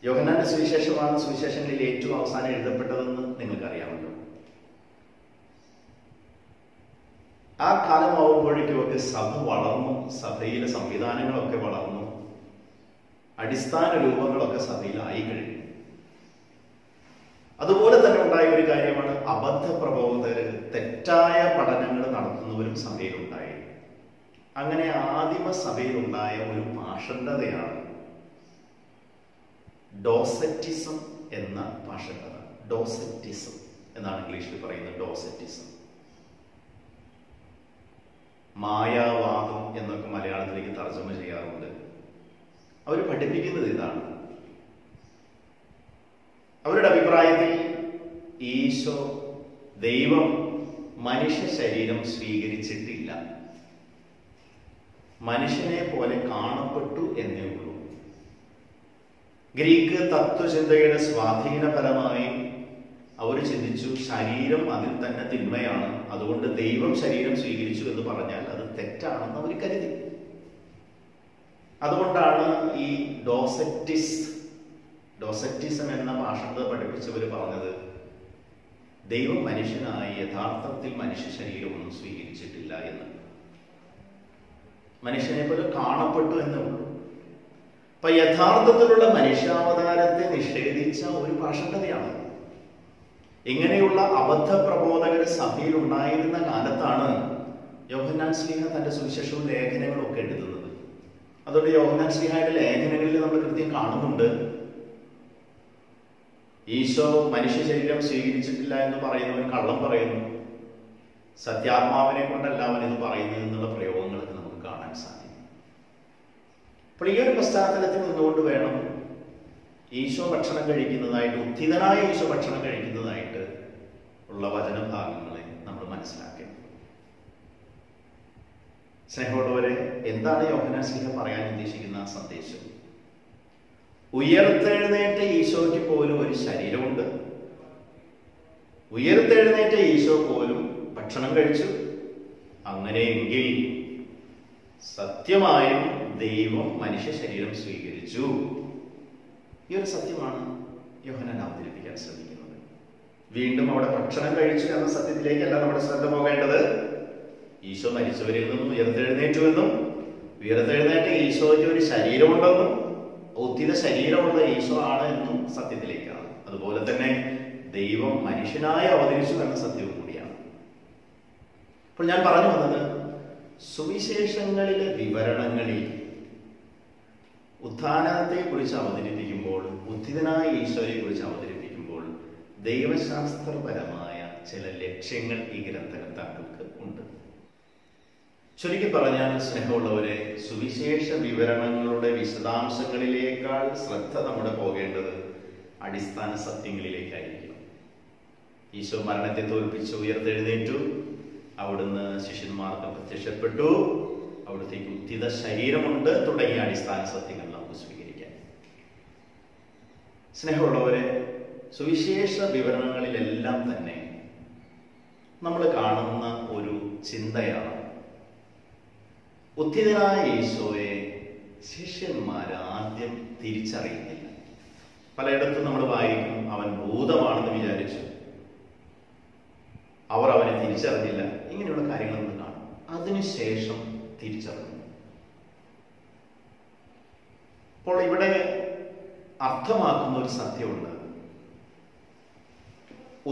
യോഹന്നാന്റെ സുവിശേഷമാണ് സുവിശേഷങ്ങളിൽ ഏറ്റവും അവസാനം എഴുതപ്പെട്ടതെന്ന് നിങ്ങൾക്കറിയാമല്ലോ. ആ കാലമാവുമ്പോഴേക്കുമൊക്കെ സഭ വളർന്നു, സഭയിലെ സംവിധാനങ്ങളൊക്കെ വളർന്നു, അടിസ്ഥാന രൂപങ്ങളൊക്കെ സഭയിലായി കഴിഞ്ഞു. അതുപോലെ തന്നെ ഉണ്ടായ ഒരു കാര്യമാണ് അബദ്ധ പ്രബോധകര്, തെറ്റായ പഠനങ്ങൾ നടത്തുന്നവരും സഭയിലുണ്ടായി. അങ്ങനെ ആദിമ സഭയിലുണ്ടായ ഒരു പാഷണ്ഡതയാണ് ഡോസറ്റിസം എന്ന ഭാഷകഥ. ഡോസറ്റിസം എന്നാണ് ഇംഗ്ലീഷിൽ പറയുന്നത്. ഡോസറ്റിസം, മായാവാദം എന്നൊക്കെ മലയാളത്തിലേക്ക് തർജ്ജമ ചെയ്യാറുണ്ട്. അവർ പഠിപ്പിക്കുന്നത് ഇതാണ്. അവരുടെ അഭിപ്രായത്തിൽ ഈശോ, ദൈവം മനുഷ്യ ശരീരം സ്വീകരിച്ചിട്ടില്ല, മനുഷ്യനെ പോലെ കാണപ്പെട്ടു എന്നേ ഉള്ളൂ. ഗ്രീക്ക് തത്വചിന്തയുടെ സ്വാധീന ഫലമായി അവർ ചിന്തിച്ചു, ശരീരം അതിൽ തന്നെ തിന്മയാണ്, അതുകൊണ്ട് ദൈവം ശരീരം സ്വീകരിച്ചു എന്ന് പറഞ്ഞാൽ അത് തെറ്റാണെന്ന് അവർ കരുതി. അതുകൊണ്ടാണ് ഈ ഡോസറ്റിസം എന്ന ഭാഷണത്തെ പഠിപ്പിച്ചവർ പറഞ്ഞത്, ദൈവം മനുഷ്യനായി യഥാർത്ഥത്തിൽ മനുഷ്യ ശരീരമൊന്നും സ്വീകരിച്ചിട്ടില്ല എന്ന്, മനുഷ്യനെ പോലെ കാണപ്പെട്ടു എന്നേ ഉള്ളൂ. അപ്പൊ യഥാർത്ഥത്തിലുള്ള മനുഷ്യാവതാരത്തെ നിഷേധിച്ച ഒരു ഭാഷണതയാണ്. ഇങ്ങനെയുള്ള അബദ്ധ പ്രബോധകർ സഭയിൽ ഉണ്ടായിരുന്ന കാലത്താണ് യോഹന്നാൻ ശ്ലീഹ തന്റെ സുവിശേഷവും ലേഖനങ്ങളും ഒക്കെ എഴുതുന്നത്. അതുകൊണ്ട് യോഹന്നാൻ ശ്ലീഹയുടെ ലേഖനങ്ങളിൽ നമ്മൾ കൃത്യം കാണുന്നുണ്ട്, ഈശോ മനുഷ്യ ശരീരം സ്വീകരിച്ചിട്ടില്ല എന്ന് പറയുന്നവൻ കള്ളം പറയുന്നു, സത്യാത്മാവിനെ കൊണ്ടല്ല അവൻ ഇത് പറയുന്നത് എന്നുള്ള പ്രയോഗങ്ങളൊക്കെ നമുക്ക് കാണാൻ സാധിക്കും. അപ്പോൾ ഈ ഒരു പശ്ചാത്തലത്തിൽ നിന്നുകൊണ്ട് വേണം ഈശോ ഭക്ഷണം കഴിക്കുന്നതായിട്ട്, ഉത്ഥിതനായ ഈശോ ഭക്ഷണം കഴിക്കുന്നതായിട്ട് ഉള്ള വചനഭാഗങ്ങളെ നമ്മൾ മനസ്സിലാക്കണം. സ്നേഹമുള്ളവരെ, എന്താണ് യോഹന്നാൻ ശ്ലീഹ പറയാൻ ഉദ്ദേശിക്കുന്ന സന്ദേശം? ഉയർത്തെഴുന്നേറ്റ ഈശോയ്ക്ക് പോലും ഒരു ശരീരമുണ്ട്, ഉയർത്തെഴുന്നേറ്റ ഈശോ പോലും ഭക്ഷണം കഴിച്ചു. അങ്ങനെയെങ്കിൽ സത്യമായും ദൈവം മനുഷ്യ ശരീരം സ്വീകരിച്ചു. ഈ ഒരു സത്യമാണ് യോഹന്നാൻ അവതരിപ്പിക്കാൻ ശ്രമിക്കുന്നത്. വീണ്ടും അവിടെ ഭക്ഷണം കഴിച്ചു എന്ന സത്യത്തിലേക്കല്ല നമ്മുടെ ശ്രദ്ധ പോകേണ്ടത്. ഈശോ മരിച്ചവരിൽ നിന്നും ഉയർത്തെഴുന്നേറ്റുവെന്നും ഉയർത്തെഴുന്നേറ്റ ഈശോയ്ക്ക് ഒരു ശരീരമുണ്ടെന്നും ഉത്ഥിത ശരീരമുള്ള ഈശോ ആണ് എന്നും സത്യത്തിലേക്കാണ്. അതുപോലെ തന്നെ ദൈവം മനുഷ്യനായി അവതരിച്ചു എന്ന സത്യവും കൂടിയാണ്. അപ്പോൾ ഞാൻ പറഞ്ഞു വന്നത്, സുവിശേഷങ്ങളിലെ വിവരണങ്ങളിൽ ഉത്ഥാനത്തെ കുറിച്ച് അവതരിപ്പിക്കുമ്പോൾ, ഉത്ഥിതനായ ഈശോയെ കുറിച്ച് അവതരിപ്പിക്കുമ്പോൾ ദൈവശാസ്ത്രപരമായ ചില ലക്ഷ്യങ്ങൾ ഈ ഗ്രന്ഥകർത്താക്കൾക്ക് ഉണ്ട്. ചുരുക്കി പറഞ്ഞാൽ സ്നേഹമുള്ളവരെ, സുവിശേഷ വിവരണങ്ങളുടെ വിശദാംശങ്ങളിലേക്കാൾ ശ്രദ്ധ നമ്മുടെ പോകേണ്ടത് അടിസ്ഥാന സത്യങ്ങളിലേക്കായിരിക്കും. ഈശോ മരണത്തെ തോൽപ്പിച്ച് ഉയർത്തെഴുന്നേറ്റു, അവിടുന്ന് ശിഷ്യന്മാർക്ക് പ്രത്യക്ഷപ്പെട്ടു, അവിടുത്തേക്ക് ഉത്ഥിത ശരീരമുണ്ട് തുടങ്ങിയ അടിസ്ഥാന സത്യങ്ങൾ നമുക്ക് സ്വീകരിക്കാം. സ്നേഹമുള്ളവരെ, സുവിശേഷ വിവരണങ്ങളിലെല്ലാം തന്നെ നമ്മൾ കാണുന്ന ഒരു ചിന്തയാണ്, ഉത്ഥിതനായ ഈശോയെ ശിഷ്യന്മാർ ആദ്യം തിരിച്ചറിയുന്നില്ല. പലയിടത്തും നമ്മൾ വായിക്കും, അവൻ ഭൂതമാണെന്ന് വിചാരിച്ചു, അവർ അവനെ തിരിച്ചറിഞ്ഞില്ല. ഇങ്ങനെയുള്ള കാര്യങ്ങൾ നമ്മൾ കാണും. അതിനുശേഷം തിരിച്ചറിഞ്ഞു. അപ്പോൾ ഇവിടെ അർത്ഥമാക്കുന്ന ഒരു സത്യമുണ്ട്.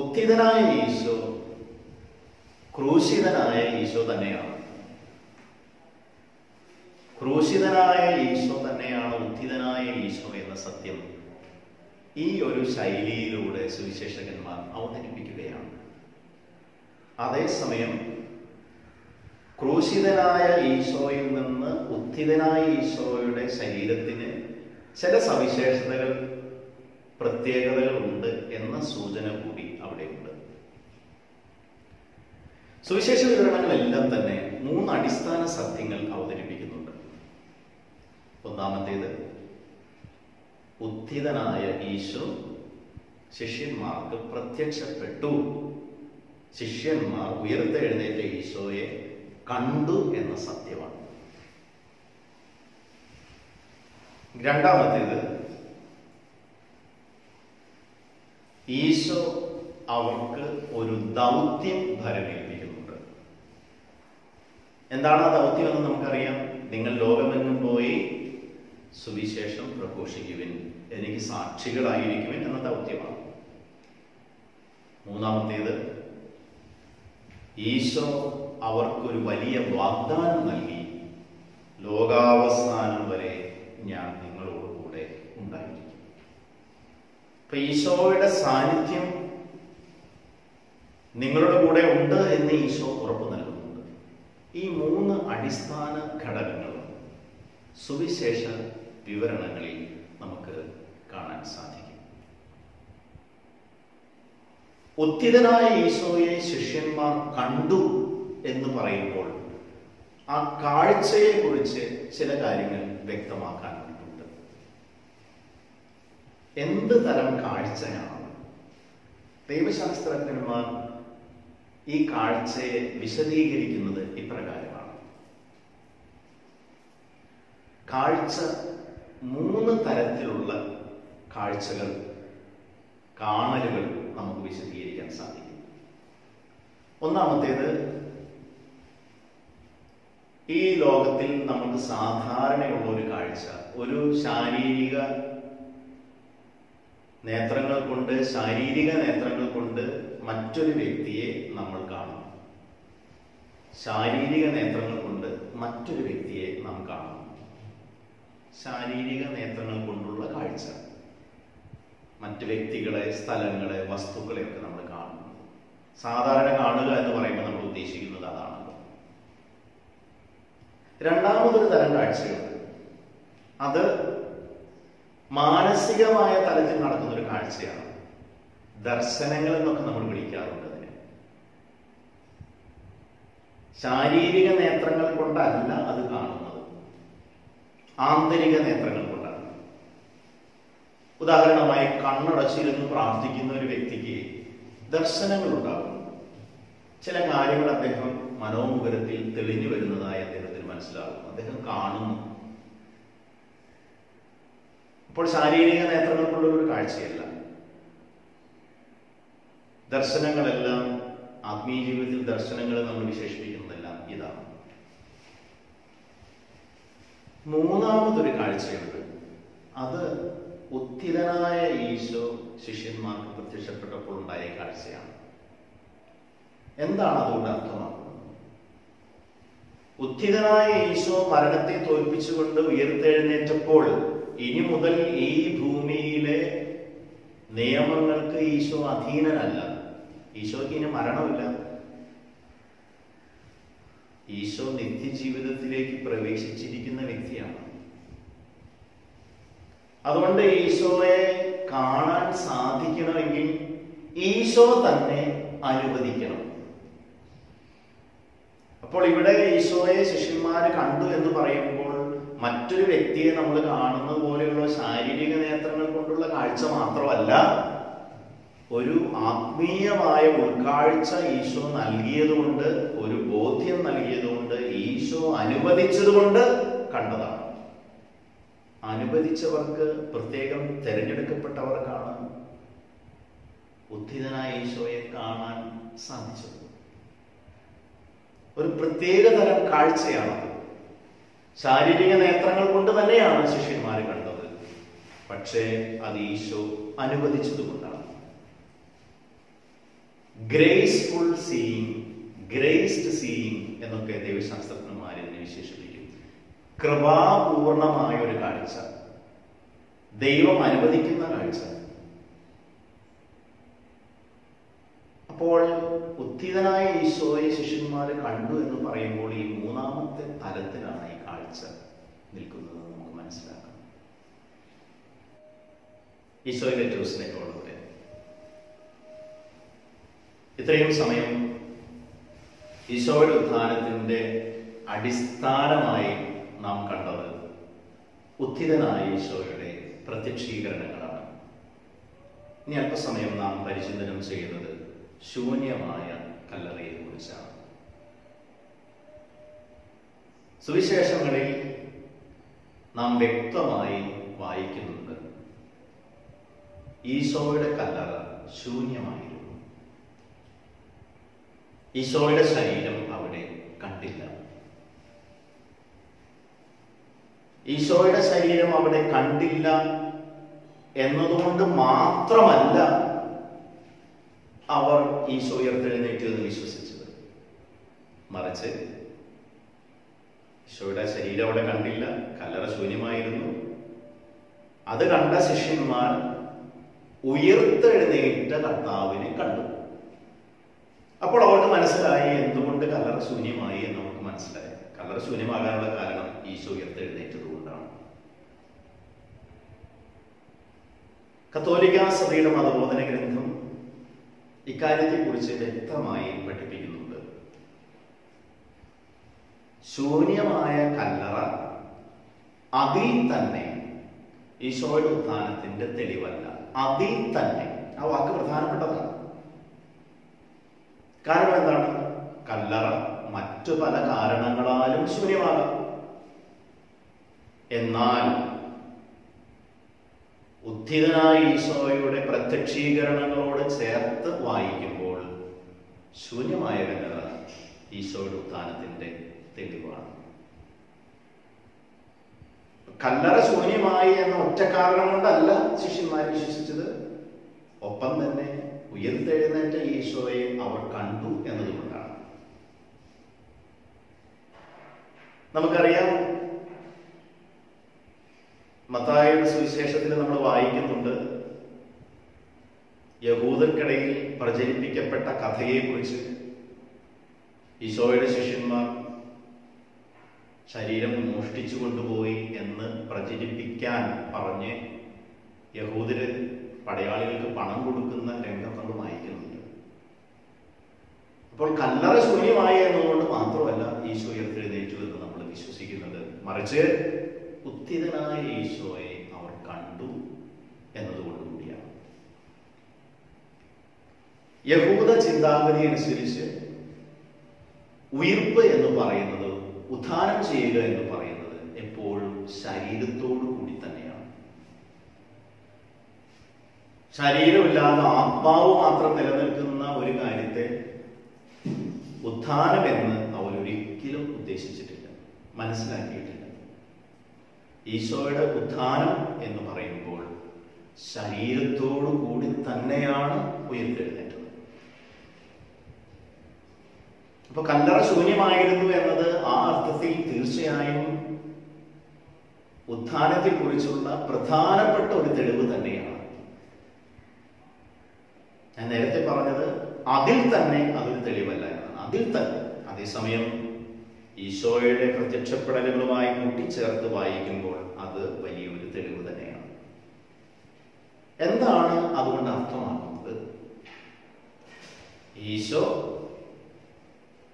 ഉത്ഥിതനായ ഈശോ ക്രൂശിതനായ ഈശോ തന്നെയാണ്. ക്രൂശിതനായ ഈശോ തന്നെയാണ് ഉത്ഥിതനായ ഈശോ എന്ന സത്യം ഈ ഒരു ശൈലിയിലൂടെ സുവിശേഷകന്മാർ അവതരിപ്പിക്കുകയാണ്. അതേസമയം ക്രൂശിതനായ ഈശോയിൽ നിന്ന് ഉത്ഥിതനായ ഈശോയുടെ ശരീരത്തിന് ചില സവിശേഷതകൾ, പ്രത്യേകതകൾ ഉണ്ട് എന്ന സൂചന കൂടി അവിടെയുണ്ട്. സുവിശേഷ വിവരണങ്ങളെല്ലാം തന്നെ 3 അടിസ്ഥാന സത്യങ്ങൾ അവതരിപ്പിക്കുന്നുണ്ട്. ഒന്നാമത്തേത്, ഉത്ഥിതനായ ഈശോ ശിഷ്യന്മാർക്ക് പ്രത്യക്ഷപ്പെട്ടു, ശിഷ്യന്മാർ ഉയർത്തെഴുന്നേറ്റ ഈശോയെ കണ്ടു എന്ന സത്യമാണ്. രണ്ടാമത്തേത്, ഈശോ അവർക്ക് ഒരു ദൗത്യം ഭരമേൽപ്പിക്കുന്നുണ്ട്. എന്താണ് ആ ദൗത്യം എന്ന് നമുക്കറിയാം. നിങ്ങൾ ലോകമെങ്ങും പോയി സുവിശേഷം പ്രഘോഷിക്കുവിൻ, എനിക്ക് സാക്ഷികളായിരിക്കുവിൻ എന്ന ദൗത്യമാണ്. മൂന്നാമത്തേത്, ഈശോ അവർക്കൊരു വലിയ വാഗ്ദാനം നൽകി, ലോകാവസാനം വരെ ഞാൻ നിങ്ങളോട് കൂടെ ഉണ്ടായിരിക്കും. അപ്പൊ ഈശോയുടെ സാന്നിധ്യം നിങ്ങളുടെ കൂടെ ഉണ്ട് എന്ന് ഈശോ ഉറപ്പ് നൽകുന്നുണ്ട്. ഈ 3 അടിസ്ഥാന ഘടകങ്ങളും സുവിശേഷ വിവരണങ്ങളിൽ നമുക്ക് കാണാൻ സാധിക്കും. ഉത്ഥിതനായ ഈശോയെ ശിഷ്യന്മാർ കണ്ടു എന്ന് പറയുമ്പോൾ ആ കാഴ്ചയെ കുറിച്ച് ചില കാര്യങ്ങൾ വ്യക്തമാക്കാനുണ്ട്. എന്ത് തരം കാഴ്ചയാണ്? ദൈവശാസ്ത്രജ്ഞന്മാർ ഈ കാഴ്ചയെ വിശദീകരിക്കുന്നത് ഇപ്രകാരമാണ്. കാഴ്ച 3 തരത്തിലുള്ള കാഴ്ചകൾ, കാണലുകൾ നമുക്ക് വിശദീകരിക്കാൻ സാധിക്കും. ഒന്നാമത്തേത്, ഈ ലോകത്തിൽ നമുക്ക് സാധാരണയുള്ള ഒരു കാഴ്ച, ഒരു ശാരീരിക നേത്രങ്ങൾ കൊണ്ട് മറ്റൊരു വ്യക്തിയെ നമ്മൾ കാണും. ശാരീരിക നേത്രങ്ങൾ കൊണ്ട് മറ്റൊരു വ്യക്തിയെ നാം കാണും. ശാരീരിക നേത്രങ്ങൾ കൊണ്ടുള്ള കാഴ്ച, മറ്റു വ്യക്തികളെ, സ്ഥലങ്ങളെ, വസ്തുക്കളെയൊക്കെ നമ്മൾ കാണുന്നു. സാധാരണ കാണുക എന്ന് പറയുമ്പോൾ നമ്മൾ ഉദ്ദേശിക്കുന്നത് അതാണല്ലോ. രണ്ടാമതൊരു തരം കാഴ്ചയുണ്ട്. അത് മാനസികമായ തലത്തിൽ നടക്കുന്ന ഒരു കാഴ്ചയാണ്. ദർശനങ്ങൾ എന്നൊക്കെ നമ്മൾ വിളിക്കാറുണ്ട് അതിനെ. ശാരീരിക നേത്രങ്ങൾ കൊണ്ടല്ല അത് കാണുന്നത്, ആന്തരിക നേത്രങ്ങൾ കൊണ്ടാണ്. ഉദാഹരണമായി, കണ്ണടച്ചിരുന്ന് പ്രാർത്ഥിക്കുന്ന ഒരു വ്യക്തിക്ക് ദർശനങ്ങൾ ഉണ്ടാകും. ചില കാര്യങ്ങൾ അദ്ദേഹം മനോമുഖരത്തിൽ തെളിഞ്ഞു വരുന്നതായി അദ്ദേഹത്തിന് മനസ്സിലാകും, അദ്ദേഹം കാണുന്നു. അപ്പോൾ ശാരീരിക നേത്രങ്ങൾ കൊണ്ടുള്ള ഒരു കാഴ്ചയല്ല. ദർശനങ്ങളെല്ലാം, ആത്മീയ ജീവിതത്തിൽ ദർശനങ്ങൾ നമ്മൾ വിശേഷിപ്പിക്കുന്നതെല്ലാം ഇതാണ്. മൂന്നാമതൊരു കാഴ്ചയുണ്ട്. അത് ഉത്ഥിതനായ ഈശോ ശിഷ്യന്മാർക്ക് പ്രത്യക്ഷപ്പെട്ടപ്പോൾ ഉണ്ടായ കാഴ്ചയാണ്. എന്താണ് അതുകൊണ്ട് അർത്ഥമാക്കുന്നത്? ഉത്ഥിതനായ ഈശോ മരണത്തെ തോൽപ്പിച്ചുകൊണ്ട് ഉയർത്തെഴുന്നേറ്റപ്പോൾ ഇനി മുതൽ ഈ ഭൂമിയിലെ നിയമങ്ങൾക്ക് ഈശോ അധീനനല്ല. ഈശോയ്ക്ക് ഇനി മരണമില്ല. ഈശോ നിത്യജീവിതത്തിലേക്ക് പ്രവേശിച്ചിരിക്കുന്ന വ്യക്തിയാണ്. അതുകൊണ്ട് ഈശോയെ കാണാൻ സാധിക്കണമെങ്കിൽ ഈശോ തന്നെ അനുവദിക്കണം. അപ്പോൾ ഇവിടെ ഈശോയെ ശിഷ്യന്മാര് കണ്ടു എന്ന് പറയുമ്പോൾ മറ്റൊരു വ്യക്തിയെ നമ്മൾ കാണുന്ന പോലെയുള്ള ശാരീരിക നേത്രങ്ങൾ കൊണ്ടുള്ള കാഴ്ച മാത്രമല്ല, ഒരു ആത്മീയമായ ഉൾക്കാഴ്ച ഈശോ നൽകിയതുകൊണ്ട്, ഒരു ബോധ്യം നൽകിയതുകൊണ്ട്, ഈശോ അനുവദിച്ചതുകൊണ്ട് കണ്ടതാണ്. അനുവദിച്ചവർക്ക്, പ്രത്യേകം തിരഞ്ഞെടുക്കപ്പെട്ടവർക്കാണ് ഉത്ഥിതനായ ഈശോയെ കാണാൻ സാധിച്ചത്. ഒരു പ്രത്യേക തരം കാഴ്ചയാണ്. ശാരീരിക നേത്രങ്ങൾ കൊണ്ട് തന്നെയാണ് ശിഷ്യന്മാർ കണ്ടത്, പക്ഷേ അത് ഈശോ അനുവദിച്ചതുകൊണ്ടാണ്. ഗ്രേസ്ഫുൾ സീയിങ്, ഗ്രേസ്ഡ് സീയിങ് എന്നൊക്കെ ദൈവശാസ്ത്രജ്ഞന്മാരെ വിശേഷിപ്പിക്കും. കൃപാപൂർണമായ ഒരു കാഴ്ച, ദൈവം അനുവദിക്കുന്ന കാഴ്ച. അപ്പോൾ ഉത്ഥിതനായ ഈശോയെ ശിഷ്യന്മാർ കണ്ടു എന്ന് പറയുമ്പോൾ ഈ മൂന്നാമത്തെ തലത്തിലാണ് ഈ കാഴ്ച നിൽക്കുന്നത് നമുക്ക് മനസ്സിലാക്കാം. ഈശോയുടെ ഏറ്റവും സ്നേഹമുള്ളവരെ, ഇത്രയും സമയം ഈശോയുടെ ഉത്ഥാനത്തിന്റെ അടിസ്ഥാനമായി നാം കണ്ടത് ഉത്ഥിതനായ ഈശോയുടെ പ്രത്യക്ഷീകരണങ്ങളാണ്. ഇനി അല്പസമയം നാം പരിചിന്തനം ചെയ്യുന്നത് ശൂന്യമായ കല്ലറയെ കുറിച്ചാണ്. സുവിശേഷങ്ങളിൽ നാം വ്യക്തമായി വായിക്കുന്നുണ്ട്, ഈശോയുടെ കല്ലറ ശൂന്യമായിരുന്നു. ഈശോയുടെ ശരീരം അവിടെ കണ്ടില്ല. ഈശോയുടെ ശരീരം അവിടെ കണ്ടില്ല എന്നതുകൊണ്ട് മാത്രമല്ല അവർ ഈശോ ഉയർത്തെഴുന്നേറ്റു എന്ന് വിശ്വസിച്ചത്. മറിച്ച് ഈശോയുടെ ശരീരം അവിടെ കണ്ടില്ല, കല്ലറ ശൂന്യമായിരുന്നു. അത് കണ്ട ശിഷ്യന്മാർ ഉയർത്തെഴുന്നേറ്റ കർത്താവിനെ കണ്ടു. അപ്പോൾ അവർക്ക് മനസ്സിലായി എന്തുകൊണ്ട് കല്ലറ ശൂന്യമായി എന്ന് അവർക്ക് മനസ്സിലായി. കല്ലറ ശൂന്യമാകാനുള്ള കാരണം ഈശോ ഉയർത്തെഴുന്നേറ്റതുകൊണ്ടാണ്. കത്തോലിക്ക സഭയുടെ മതബോധന ഗ്രന്ഥം ഇക്കാര്യത്തെക്കുറിച്ച് വ്യക്തമായി പഠിപ്പിക്കുന്നുണ്ട്. ശൂന്യമായ കല്ലറ അതിൽ തന്നെ ഈശോയുടെ ഉത്ഥാനത്തിന്റെ തെളിവല്ല. അതിൽ തന്നെ, ആ വാക്ക് പ്രധാനപ്പെട്ടതാണ്. കാരണം എന്താണ്? കല്ലറ മറ്റു പല കാരണങ്ങളാലും ശൂന്യമാകാം. എന്നാൽ ഉത്ഥിതനായ ഈശോയുടെ പ്രത്യക്ഷീകരണങ്ങളോട് ചേർത്ത് വായിക്കുമ്പോൾ ശൂന്യമായ കല്ലറ ഈശോയുടെ ഉത്ഥാനത്തിന്റെ തെളിവാണ്. കല്ലറ ശൂന്യമായി എന്ന ഒറ്റ കാരണം കൊണ്ടല്ല ശിഷ്യന്മാർ വിശ്വസിച്ചത്. ഒപ്പം തന്നെ ഉയർത്തെഴുന്നേറ്റ ഈശോയെ അവർ കണ്ടു എന്നതുകൊണ്ടാണ്. നമുക്കറിയാം, മത്തായിയുടെ സുവിശേഷത്തിൽ നമ്മൾ വായിക്കുന്നുണ്ട്, യഹൂദർക്കിടയിൽ പ്രചരിപ്പിക്കപ്പെട്ട കഥയെക്കുറിച്ച്. ഈശോയുടെ ശിഷ്യന്മാർ ശരീരം മോഷ്ടിച്ചു കൊണ്ടുപോയി എന്ന് പ്രചരിപ്പിക്കാൻ പറഞ്ഞ് യഹൂദര് പടയാളികൾക്ക് പണം കൊടുക്കുന്ന രംഗം നമ്മൾ വായിക്കുന്നുണ്ട്. അപ്പോൾ കല്ലറ ശൂന്യമായി എന്നതുകൊണ്ട് മാത്രമല്ല ഈശോ ഉയർത്തെഴുന്നേറ്റു എന്ന് നമ്മൾ വിശ്വസിക്കുന്നത്, മറിച്ച് ഉത്ഥിതനായ ഈശോയെ അവർ കണ്ടു എന്നതുകൊണ്ട് കൂടിയാണ്. യഹൂദ ചിന്താഗതി അനുസരിച്ച് ഉയിർപ്പ് എന്ന് പറയുന്നത്, ഉത്ഥാനം ചെയ്യുക എന്ന് പറയുന്നത് എപ്പോഴും ശരീരത്തോടു കൂടി തന്നെയാണ്. ശരീരമില്ലാതെ ആത്മാവ് മാത്രം നിലനിൽക്കുന്ന ഒരു കാര്യത്തെ ഉത്ഥാനം എന്ന് അവരൊരിക്കലും ഉദ്ദേശിച്ചിട്ടില്ല, മനസ്സിലാക്കിയിട്ടില്ല. ഈശോയുടെ ഉത്ഥാനം എന്ന് പറയുമ്പോൾ ശരീരത്തോടു കൂടി തന്നെയാണ് ഉയർത്തെഴുന്നേറ്റത്. അപ്പൊ കല്ലറ ശൂന്യമായിരുന്നു എന്നത് ആ അർത്ഥത്തിൽ തീർച്ചയായും ഉത്ഥാനത്തെ കുറിച്ചുള്ള പ്രധാനപ്പെട്ട ഒരു തെളിവ് തന്നെയാണ്. ഞാൻ നേരത്തെ പറഞ്ഞത് അതിൽ തന്നെ അതൊരു തെളിവല്ല എന്നാണ്. അതിൽ തന്നെ. അതേസമയം ഈശോയുടെ പ്രത്യക്ഷപ്പെടലുകളുമായി കൂട്ടിച്ചേർത്ത് വായിക്കുമ്പോൾ അത് വലിയൊരു തെളിവ് തന്നെയാണ്. എന്താണ് അതുകൊണ്ട് അർത്ഥമാക്കുന്നത്? ഈശോ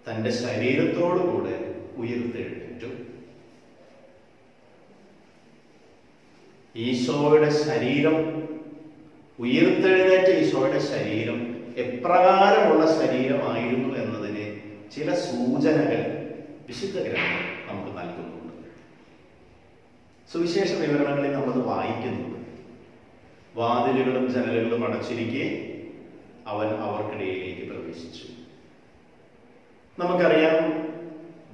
തന്റെ ശരീരത്തോടുകൂടെ ഉയർത്തെഴുന്നേറ്റു. ഈശോയുടെ ശരീരം, ഉയർത്തെഴുന്നേറ്റ ഈശോയുടെ ശരീരം എപ്രകാരമുള്ള ശരീരമായിരുന്നു എന്നതിന് ചില സൂചനകൾ വിശുദ്ധ ഗ്രന്ഥം നമുക്ക് നൽകുന്നുണ്ട്. സുവിശേഷ വിവരണങ്ങളിൽ നമ്മളത് വായിക്കുന്നുണ്ട്. വാതിലുകളും ജനലുകളും അടച്ചിരിക്കെ അവൻ അവർക്കിടയിലേക്ക് പ്രവേശിച്ചു. നമുക്കറിയാം,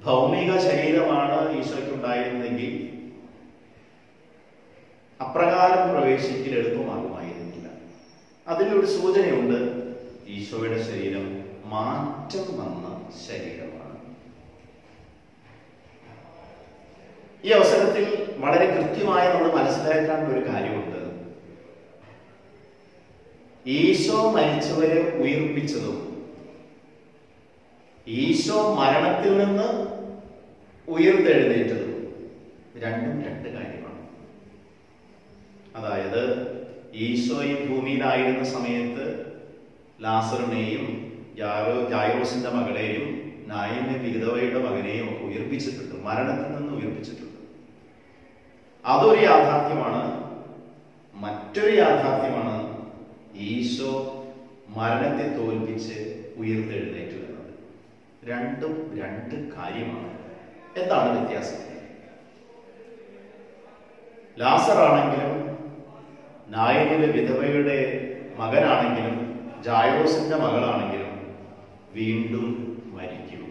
ഭൗമിക ശരീരമാണ് ഈശോയ്ക്കുണ്ടായിരുന്നെങ്കിൽ അപ്രകാരം പ്രവേശിക്കൽ എളുപ്പമാകുമായിരുന്നില്ല. അതിലൊരു സൂചനയുണ്ട്, ഈശോയുടെ ശരീരം മാറ്റം വന്ന ശരീരമാണ്. ഈ അവസരത്തിൽ വളരെ കൃത്യമായി നമ്മൾ മനസ്സിലാക്കേണ്ട ഒരു കാര്യമുണ്ട്. ഈശോ മരിച്ചവരെ ഉയർപ്പിച്ചതും ഈശോ മരണത്തിൽ നിന്ന് ഉയർത്തെഴുന്നേറ്റതും രണ്ടും രണ്ട് കാര്യമാണ്. അതായത് ഈശോ ഈ ഭൂമിയിലായിരുന്ന സമയത്ത് ലാസറിനെയും ജായിറോസിന്റെ മകളെയും നായിന്റെ വിധവയുടെ മകനെയും ഒക്കെ ഉയർപ്പിച്ചിട്ടുണ്ട്, മരണത്തിൽ നിന്ന് ഉയർപ്പിച്ചിട്ടുണ്ട്. അതൊരു യാഥാർത്ഥ്യമാണ്. മറ്റൊരു യാഥാർത്ഥ്യമാണ് ഈശോ മരണത്തെ തോൽപ്പിച്ച് ഉയർത്തെഴുന്നേറ്റു എന്നത്. രണ്ടും രണ്ട് കാര്യമാണ്. എന്താണ് വ്യത്യാസം? ലാസറാണെങ്കിലും നായിന്റെ വിധവയുടെ മകനാണെങ്കിലും ജായിറോസിന്റെ മകളാണെങ്കിലും വീണ്ടും മരിക്കും.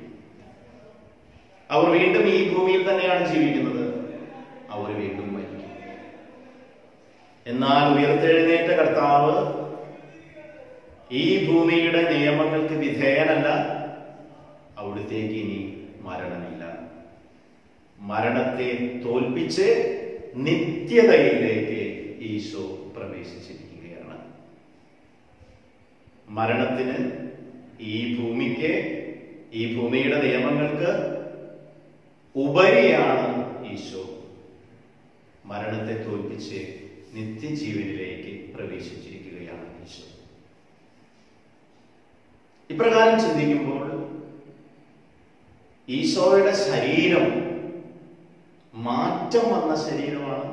അവർ വീണ്ടും ഈ ഭൂമിയിൽ തന്നെയാണ് ജീവിക്കുന്നത്. അവർ വീണ്ടും മരിക്കും. എന്നാൽ ഉയർത്തെഴുന്നേറ്റ കർത്താവ് ഈ ഭൂമിയുടെ നിയമങ്ങൾക്ക് വിധേയനല്ല. അവിടുത്തേക്ക് ഇനി മരണമില്ല. മരണത്തെ തോൽപ്പിച്ച് നിത്യതയിലേക്ക് ഈശോ പ്രവേശിച്ചിരിക്കുകയാണ്. മരണത്തിന്, ഈ ഭൂമിക്ക്, ഈ ഭൂമിയുടെ നിയമങ്ങൾക്ക് ഉപരിയാണ് ഈശോ മരണത്തെ തോൽപ്പിച്ച് നിത്യജീവനിലേക്ക് പ്രവേശിച്ചിരിക്കുകയാണ് ഈശോ. ഇപ്രകാരം ചിന്തിക്കുമ്പോൾ ഈശോയുടെ ശരീരം മാറ്റം വന്ന ശരീരമാണ്,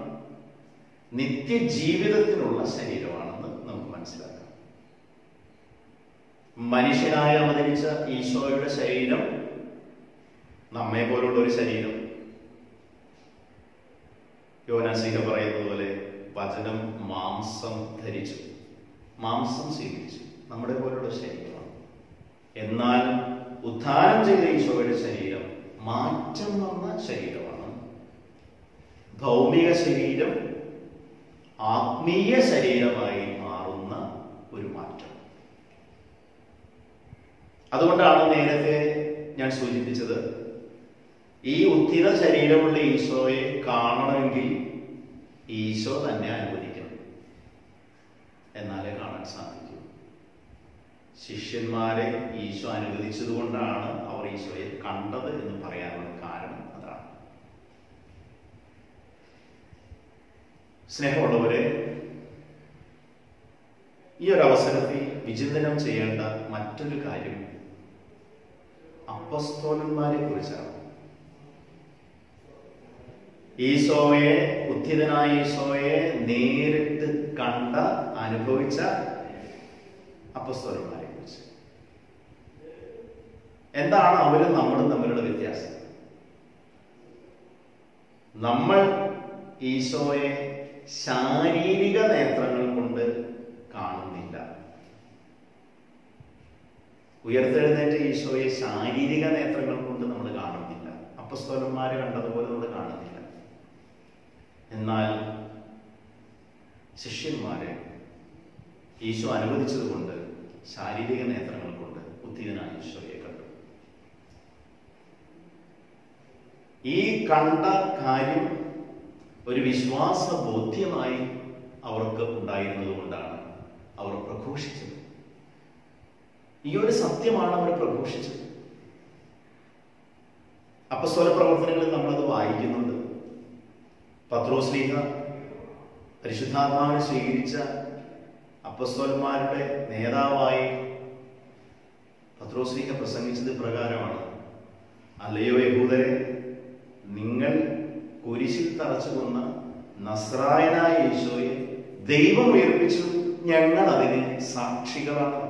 നിത്യജീവിതത്തിനുള്ള ശരീരമാണെന്ന് നമുക്ക് മനസ്സിലാക്കാം. മനുഷ്യനായി അവതരിച്ച ഈശോയുടെ ശരീരം നമ്മെ പോലുള്ള ഒരു ശരീരം. യോഹന്നാൻ പറയുന്നത് പോലെ വചനം മാംസം ധരിച്ചു, മാംസം സ്വീകരിച്ചു, നമ്മുടെ പോലുള്ള ശരീരമാണ്. എന്നാൽ ഉദ്ധാനം ചെയ്ത ഈശോയുടെ ശരീരം മാറ്റം വന്ന ശരീരമാണ്. ഭൗമിക ശരീരം ആത്മീയ ശരീരമായി മാറുന്ന ഒരു മാറ്റം. അതുകൊണ്ടാണ് നേരത്തെ ഞാൻ സൂചിപ്പിച്ചത്, ഈ ഉദ്ധിത ശരീരമുള്ള ഈശോയെ കാണണമെങ്കിൽ ഈശോ തന്നെ അനുവദിക്കണം, എന്നാലേ കാണാൻ സാധിക്കൂ. ശിഷ്യന്മാരെ ഈശോ അനുവദിച്ചതുകൊണ്ടാണ് അവർ ഈശോയെ കണ്ടത് എന്ന് പറയാനുള്ള കാരണം അതാണ്. സ്നേഹമുള്ളവരെ, ഈ ഒരു അവസരത്തിൽ വിചിന്തനം ചെയ്യേണ്ട മറ്റൊരു കാര്യം അപ്പസ്തോലന്മാരെ കുറിച്ചാണ്. ഈശോയെ, ഉദ്ധിതനായ ഈശോയെ നേരിട്ട് കണ്ട, അനുഭവിച്ച അപ്പസ്തോലന്മാരെ കുറിച്ച്. എന്താണ് അവരും നമ്മളും തമ്മിലുള്ള വ്യത്യാസം? നമ്മൾ ഈശോയെ ശാരീരിക നേത്രങ്ങൾ കൊണ്ട് കാണുന്നില്ല. ഉയർത്തെഴുന്നേറ്റ ഈശോയെ ശാരീരിക നേത്രങ്ങൾ കൊണ്ട് നമ്മൾ കാണുന്നില്ല. അപ്പസ്തോലന്മാരെ കണ്ടതുപോലെ നമ്മൾ കാണുന്നില്ല. എന്നാൽ ശിഷ്യന്മാരെ ഈശോ അനുവദിച്ചതുകൊണ്ട് ശാരീരിക നേത്രങ്ങൾ കൊണ്ട് ഉദ്ധിതനായ ഈശോയെ കണ്ടു. ഈ കണ്ട കാര്യം ഒരു വിശ്വാസ ബോധ്യമായി അവർക്ക് ഉണ്ടായിരുന്നത് കൊണ്ടാണ് അവർ പ്രഘോഷിച്ചത്. ഈ ഒരു സത്യമാണ് അവർ പ്രഘോഷിച്ചത്. അപ്പസ്തോല പ്രവർത്തനങ്ങളിൽ നമ്മളത് വായിക്കുന്നുണ്ട്. പത്രോസ്ലീഹ പരിശുദ്ധാത്മാവിനെ സ്വീകരിച്ച അപ്പസ്തോലന്മാരുടെ നേതാവായി പത്രോസ്ലീഹ പ്രസംഗിച്ചത് പ്രകാരമാണ്: അല്ലയോ യഹൂദരെ, നിങ്ങൾ കുരിശിൽ തറച്ചു കൊന്ന നസ്രായനായ ഈശോയെ ദൈവം ഉയർപ്പിച്ചു, ഞങ്ങൾ അതിന് സാക്ഷികളാണ്.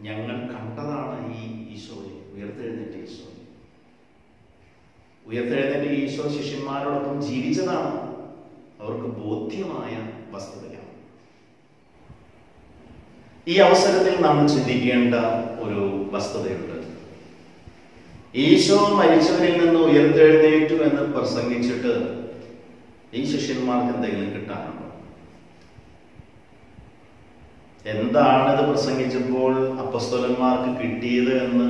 ഞങ്ങൾ കണ്ടതാണ് ഈ ഈശോയെ, ഉയർത്തെഴുന്നേറ്റ ഈശോയെ. ഉയർത്തെഴുന്നേറ്റ ഈശോ ശിഷ്യന്മാരോടൊപ്പം ജീവിച്ചതാണ്. അവർക്ക് ബോധ്യമായ വസ്തുതയാണ്. ഈ അവസരത്തിൽ നമ്മൾ ചിന്തിക്കേണ്ട ഒരു വസ്തുതയുണ്ട്. ഈശോ മരിച്ചവരിൽ നിന്ന് ഉയർത്തെഴുന്നേറ്റു എന്ന് പ്രസംഗിച്ചിട്ട് ഈ ശിഷ്യന്മാർക്ക് എന്തെങ്കിലും കിട്ടാനുണ്ടോ? എന്താണിത് പ്രസംഗിച്ചപ്പോൾ അപ്പസ്തോലന്മാർക്ക് കിട്ടിയത് എന്ന്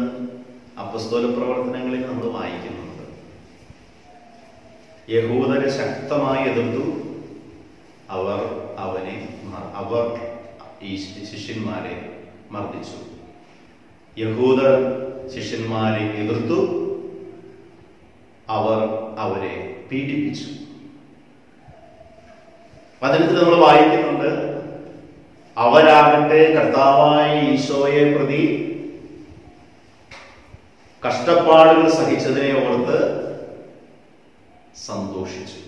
അപ്പസ്തോല പ്രവർത്തനങ്ങളിൽ നമ്മൾ വായിക്കുന്നുണ്ട്. യഹൂദരെ ശക്തമായി എതിർത്തു. അവർ ഈ ശിഷ്യന്മാരെ മർദ്ദിച്ചു. യഹൂദർ ശിഷ്യന്മാരെ എതിർത്തു. അവർ അവരെ പീഡിപ്പിച്ചു. വചനത്തിൽ നമ്മൾ വായിക്കുന്നുണ്ട്, അവരാകട്ടെ കർത്താവായ ഈശോയെ പ്രതി കഷ്ടപ്പാടുകൾ സഹിച്ചതിനെ ഓർത്ത് സന്തോഷിച്ചു.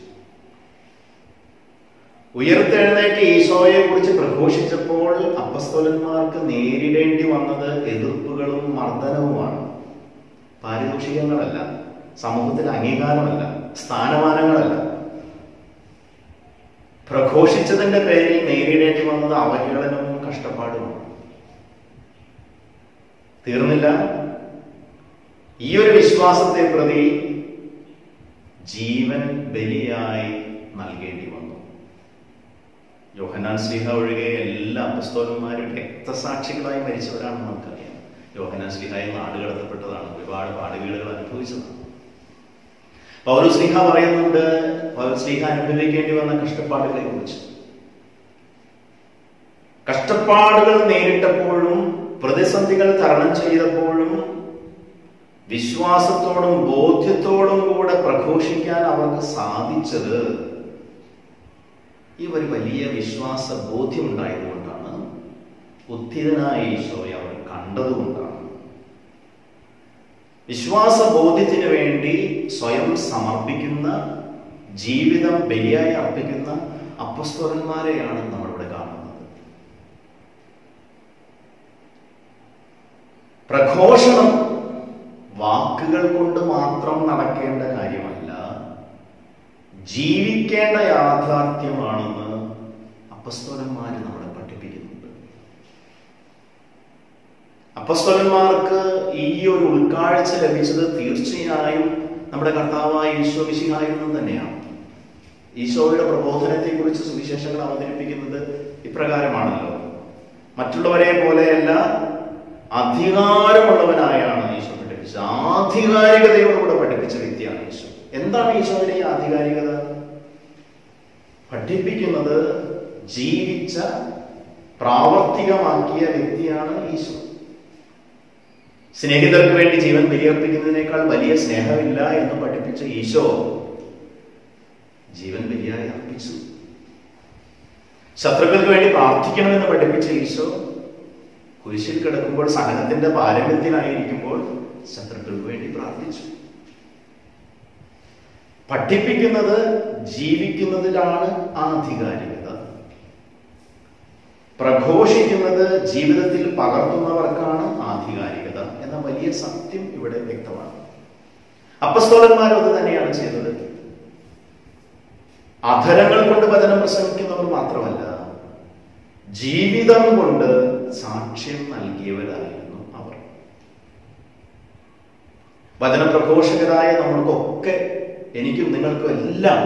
ഉയർത്തെഴുന്നേറ്റ ഈശോയെ കുറിച്ച് പ്രഘോഷിച്ചപ്പോൾ അപ്പസ്തോലന്മാർക്ക് നേരിടേണ്ടി വന്നത് എതിർപ്പുകളും മർദ്ദനവുമാണ്. പാരിതോഷികങ്ങളല്ല, സമൂഹത്തിൽ അംഗീകാരമല്ല, സ്ഥാനമാനങ്ങളല്ല. പ്രഘോഷിച്ചതിന്റെ പേരിൽ നേരിടേണ്ടി വന്നത് അവഹേളനവും കഷ്ടപ്പാടുമാണ്. തീർന്നില്ല, ഈ ഒരു വിശ്വാസത്തെ പ്രതി ജീവൻ ബലിയായി നൽകേണ്ടി വന്നു. യോഹന്നാൻ ശ്ലീഹ ഒഴികെ എല്ലാ അപ്പസ്തോലന്മാരും രക്തസാക്ഷികളായി മരിച്ചവരാണെന്ന് നമുക്കറിയാം. യോഹന്നാൻ ശ്ലീഹായി നാടുകടത്തപ്പെട്ടതാണ്, ഒരുപാട് പാടുകേടുകൾ അനുഭവിച്ചതാണ്. പൗലോസ്ലീഹ പറയുന്നുണ്ട് പൗലോസ്ലീഹ അനുഭവിക്കേണ്ടി വന്ന കഷ്ടപ്പാടുകളെ കുറിച്ച്. കഷ്ടപ്പാടുകൾ നേരിട്ടപ്പോഴും പ്രതിസന്ധികൾ തരണം ചെയ്തപ്പോഴും വിശ്വാസത്തോടും ബോധ്യത്തോടും കൂടെ പ്രഘോഷിക്കാൻ അവർക്ക് സാധിച്ചത് ഈ ഒരു വലിയ വിശ്വാസ ബോധ്യമുണ്ടായതുകൊണ്ടാണ്. ഉത്ഥിതനായ ഈശോയെ അവർ കണ്ടതുകൊണ്ടാണ്. വിശ്വാസ ബോധ്യത്തിന് വേണ്ടി സ്വയം സമർപ്പിക്കുന്ന, ജീവിതം ബലിയായി അർപ്പിക്കുന്ന അപ്പസ്തോലന്മാരെയാണ് നമ്മളിവിടെ കാണുന്നത്. പ്രഘോഷണം വാക്കുകൾ കൊണ്ട് മാത്രം നടക്കേണ്ട കാര്യമല്ല, ജീവിക്കേണ്ട യാഥാർത്ഥ്യമാണെന്ന് അപ്പസ്തോലന്മാര് നമ്മളെ പഠിപ്പിക്കുന്നുണ്ട്. അപ്പസ്തോലന്മാർക്ക് ഈ ഒരു ഉൾക്കാഴ്ച ലഭിച്ചത് തീർച്ചയായും നമ്മുടെ കർത്താവായ ഈശോ മിശിഹായിൽ നിന്ന് തന്നെയാണ്. ഈശോയുടെ പ്രബോധനത്തെ കുറിച്ച് സുവിശേഷങ്ങൾ അവതരിപ്പിക്കുന്നത് ഇപ്രകാരമാണല്ലോ: മറ്റുള്ളവരെ പോലെയല്ല, അധികാരമുള്ളവനായാണ് ഈശോ പഠിപ്പിച്ചത്. ആധികാരികതയോടുകൂടെ പഠിപ്പിച്ച വ്യക്തിയാണ് ഈശോ. എന്താണ് ഈശോയുടെ ഈ ആധികാരികത? പഠിപ്പിക്കുന്നത് ജീവിച്ച, പ്രാവർത്തികമാക്കിയ വ്യക്തിയാണ് ഈശോ. സ്നേഹിതർക്ക് വേണ്ടി ജീവൻ ബലിയർപ്പിക്കുന്നതിനേക്കാൾ വലിയ സ്നേഹമില്ല എന്ന് പഠിപ്പിച്ച ഈശോ ജീവൻ ബലിയായി അർപ്പിച്ചു. ശത്രുക്കൾക്ക് വേണ്ടി പ്രാർത്ഥിക്കണമെന്ന് പഠിപ്പിച്ച ഈശോ കുരിശിൽ കിടക്കുമ്പോൾ, സഹനത്തിന്റെ പാരമ്യത്തിലായിരിക്കുമ്പോൾ ശത്രുക്കൾക്ക് വേണ്ടി പ്രാർത്ഥിച്ചു. പഠിപ്പിക്കുന്നത് ജീവിക്കുന്നതിലാണ് ആധികാരികത. പ്രഘോഷിക്കുന്നത് ജീവിതത്തിൽ പകർത്തുന്നവർക്കാണ് ആധികാരികത എന്ന വലിയ സത്യം ഇവിടെ വ്യക്തമാണ്. അപ്പസ്തോലന്മാരും അത് തന്നെയാണ് ചെയ്തത്. അധരങ്ങൾ കൊണ്ട് വചനം പ്രസംഗിക്കുന്നവർ മാത്രമല്ല, ജീവിതം കൊണ്ട് സാക്ഷ്യം നൽകിയവരായിരുന്നു അവർ. വചനപ്രഘോഷകരായ നമ്മൾക്കൊക്കെ, എനിക്കും നിങ്ങൾക്കും എല്ലാം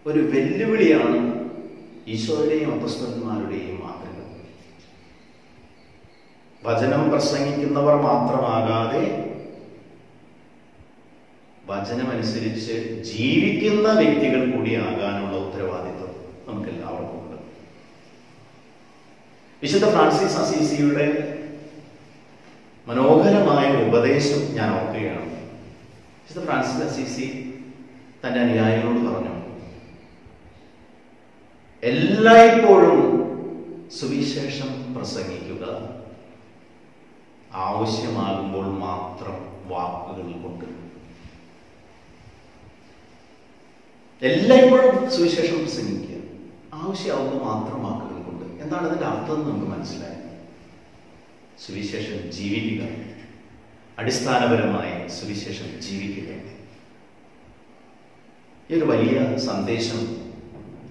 ഒരു വെല്ലുവിളിയാണ് ഈശോയുടെയും അപ്പസ്തോലന്മാരുടെയും മാതൃക. വചനം പ്രസംഗിക്കുന്നവർ മാത്രമാകാതെ വചനമനുസരിച്ച് ജീവിക്കുന്ന വ്യക്തികൾ കൂടിയാകാനുള്ള ഉത്തരവാദിത്വം നമുക്കെല്ലാവർക്കും ഉണ്ട്. വിശുദ്ധ ഫ്രാൻസിസ് അസീസിയുടെ മനോഹരമായ ഉപദേശം ഞാൻ ഓർക്കുകയാണ്. വിശുദ്ധ ഫ്രാൻസിസ് അസീസി തന്റെ അനുയായികളോട് പറഞ്ഞു, എല്ലായ്പ്പോഴും സുവിശേഷം പ്രസംഗിക്കുക, ആവശ്യമാകുമ്പോൾ മാത്രം വാക്കുകൾ കൊണ്ട്. എല്ലായ്പ്പോഴും സുവിശേഷം പ്രസംഗിക്കുക, ആവശ്യമാകുമ്പോൾ മാത്രം വാക്കുകൾ കൊണ്ട്. എന്താണ് അതിന്റെ അർത്ഥം എന്ന് നമുക്ക് മനസ്സിലായി. സുവിശേഷം ജീവിക്കുക, അടിസ്ഥാനപരമായി സുവിശേഷം ജീവിക്കുക. ഈ ഒരു വലിയ സന്ദേശം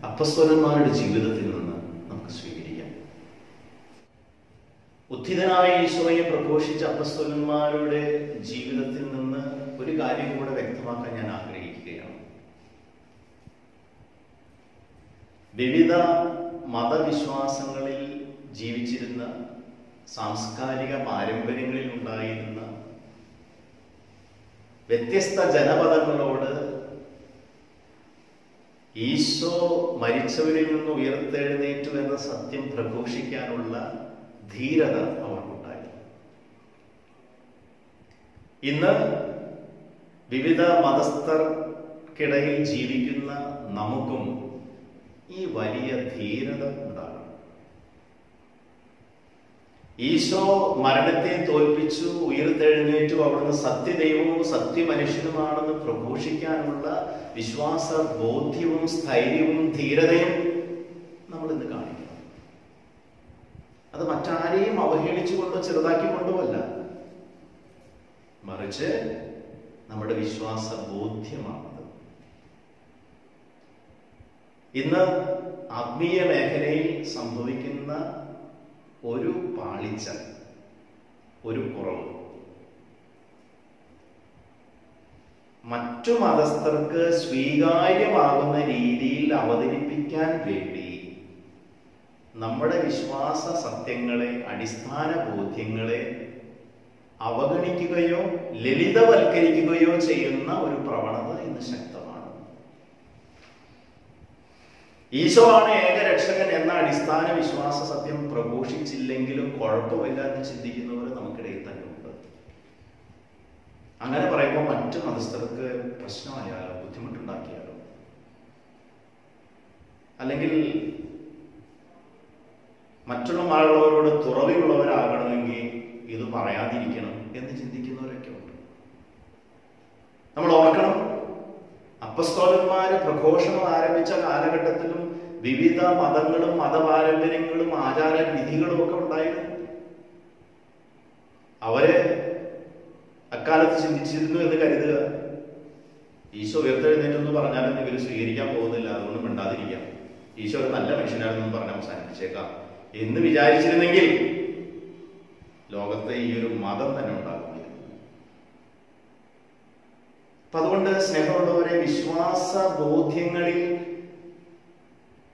അപ്പസ്തോലന്മാരുടെ ജീവിതത്തിൽ നിന്ന് നമുക്ക് സ്വീകരിക്കാം. ഉത്ഥിതനായ ഈശോയെ പ്രഘോഷിച്ച അപ്പസ്തോലന്മാരുടെ ജീവിതത്തിൽ നിന്ന് ഒരു കാര്യം കൂടെ വ്യക്തമാക്കാൻ ഞാൻ ആഗ്രഹിക്കുകയാണ്. വിവിധ മതവിശ്വാസങ്ങളിൽ ജീവിച്ചിരുന്ന, സാംസ്കാരിക പാരമ്പര്യങ്ങളിൽ ഉണ്ടായിരുന്ന വ്യത്യസ്ത ജനപദങ്ങളോട് ഈശോ മരിച്ചവരിൽ നിന്ന് ഉയർത്തെഴുന്നേറ്റു എന്ന സത്യം പ്രഘോഷിക്കാനുള്ള ധീരത അവർക്കുണ്ടായി. ഇന്ന് വിവിധ മതസ്ഥർക്കിടയിൽ ജീവിക്കുന്ന നമുക്കും ഈ വലിയ ധീരത ഉണ്ടാകണം. ഈശോ മരണത്തെ തോൽപ്പിച്ചു, ഉയർത്തെഴുന്നേറ്റു, അവിടുന്ന് സത്യദൈവവും സത്യമനുഷ്യനുമാണെന്ന് പ്രഘോഷിക്കാനുള്ള വിശ്വാസ ബോധ്യവും സ്ഥൈര്യവും ധീരതയും നമ്മൾ ഇന്ന് കാണിക്കണം. അത് മറ്റാരെയും അവഹേളിച്ചുകൊണ്ടോ ചെറുതാക്കിക്കൊണ്ടോ അല്ല, മറിച്ച് നമ്മുടെ വിശ്വാസ ബോധ്യമാണത്. ഇന്ന് ആത്മീയ മേഖലയിൽ സംഭവിക്കുന്ന ഒരു പാളിച്ച, ഒരു കുറവ്, മറ്റു മതസ്ഥർക്ക് സ്വീകാര്യമാകുന്ന രീതിയിൽ അവതരിപ്പിക്കാൻ വേണ്ടി നമ്മുടെ വിശ്വാസ സത്യങ്ങളെ, അടിസ്ഥാന ബോധ്യങ്ങളെ അവഗണിക്കുകയോ ലളിതവൽക്കരിക്കുകയോ ചെയ്യുന്ന ഒരു പ്രവണത ഇന്ന് ശക്തമാണ്. ഈശോ ആണ് ഏകരക്ഷകൻ എന്ന അടിസ്ഥാന വിശ്വാസ സത്യം പ്രഘോഷിച്ചില്ലെങ്കിലും കുഴപ്പമില്ല എന്ന് ചിന്തിക്കുന്നവർ നമുക്കിടയിൽ തന്നെ ഉണ്ട്. അങ്ങനെ പറയുമ്പോൾ മറ്റു മതസ്ഥർക്ക് പ്രശ്നമായാലോ, ബുദ്ധിമുട്ടുണ്ടാക്കിയാലോ, അല്ലെങ്കിൽ മറ്റുള്ള ആളുകളോട് തുറവിയുള്ളവരാകണമെങ്കിൽ ഇത് പറയാതിരിക്കണം എന്ന് ചിന്തിക്കുന്നവരൊക്കെ ഉണ്ട്. നമ്മൾ ഓർക്കണം, അപ്പസ്തോലന്മാര് പ്രഘോഷണം ആരംഭിച്ച കാലഘട്ടത്തിലും വിവിധ മതങ്ങളും മതപാരമ്പര്യങ്ങളും ആചാര വിധികളും ഒക്കെ ഉണ്ടായിരുന്നു. അവരെ അക്കാലത്ത് ചിന്തിച്ചിരുന്നു എന്ന് കരുതുക. ഈശോ ഉയർത്തെഴുന്നേറ്റെന്ന് പറഞ്ഞാലും ഇവർ സ്വീകരിക്കാൻ പോകുന്നില്ല, അതുകൊണ്ട് മിണ്ടാതിരിക്കാം, ഈശോ ഒരു നല്ല മനുഷ്യനാണെന്ന് പറഞ്ഞ് അവസാനിപ്പിച്ചേക്കാം എന്ന് വിചാരിച്ചിരുന്നെങ്കിൽ ലോകത്തെ ഈ ഒരു മതം തന്നെ ഉണ്ടാകുമായിരുന്നു. അപ്പൊ അതുകൊണ്ട് സ്നേഹമുള്ളവരെ, വിശ്വാസ ബോധ്യങ്ങളിൽ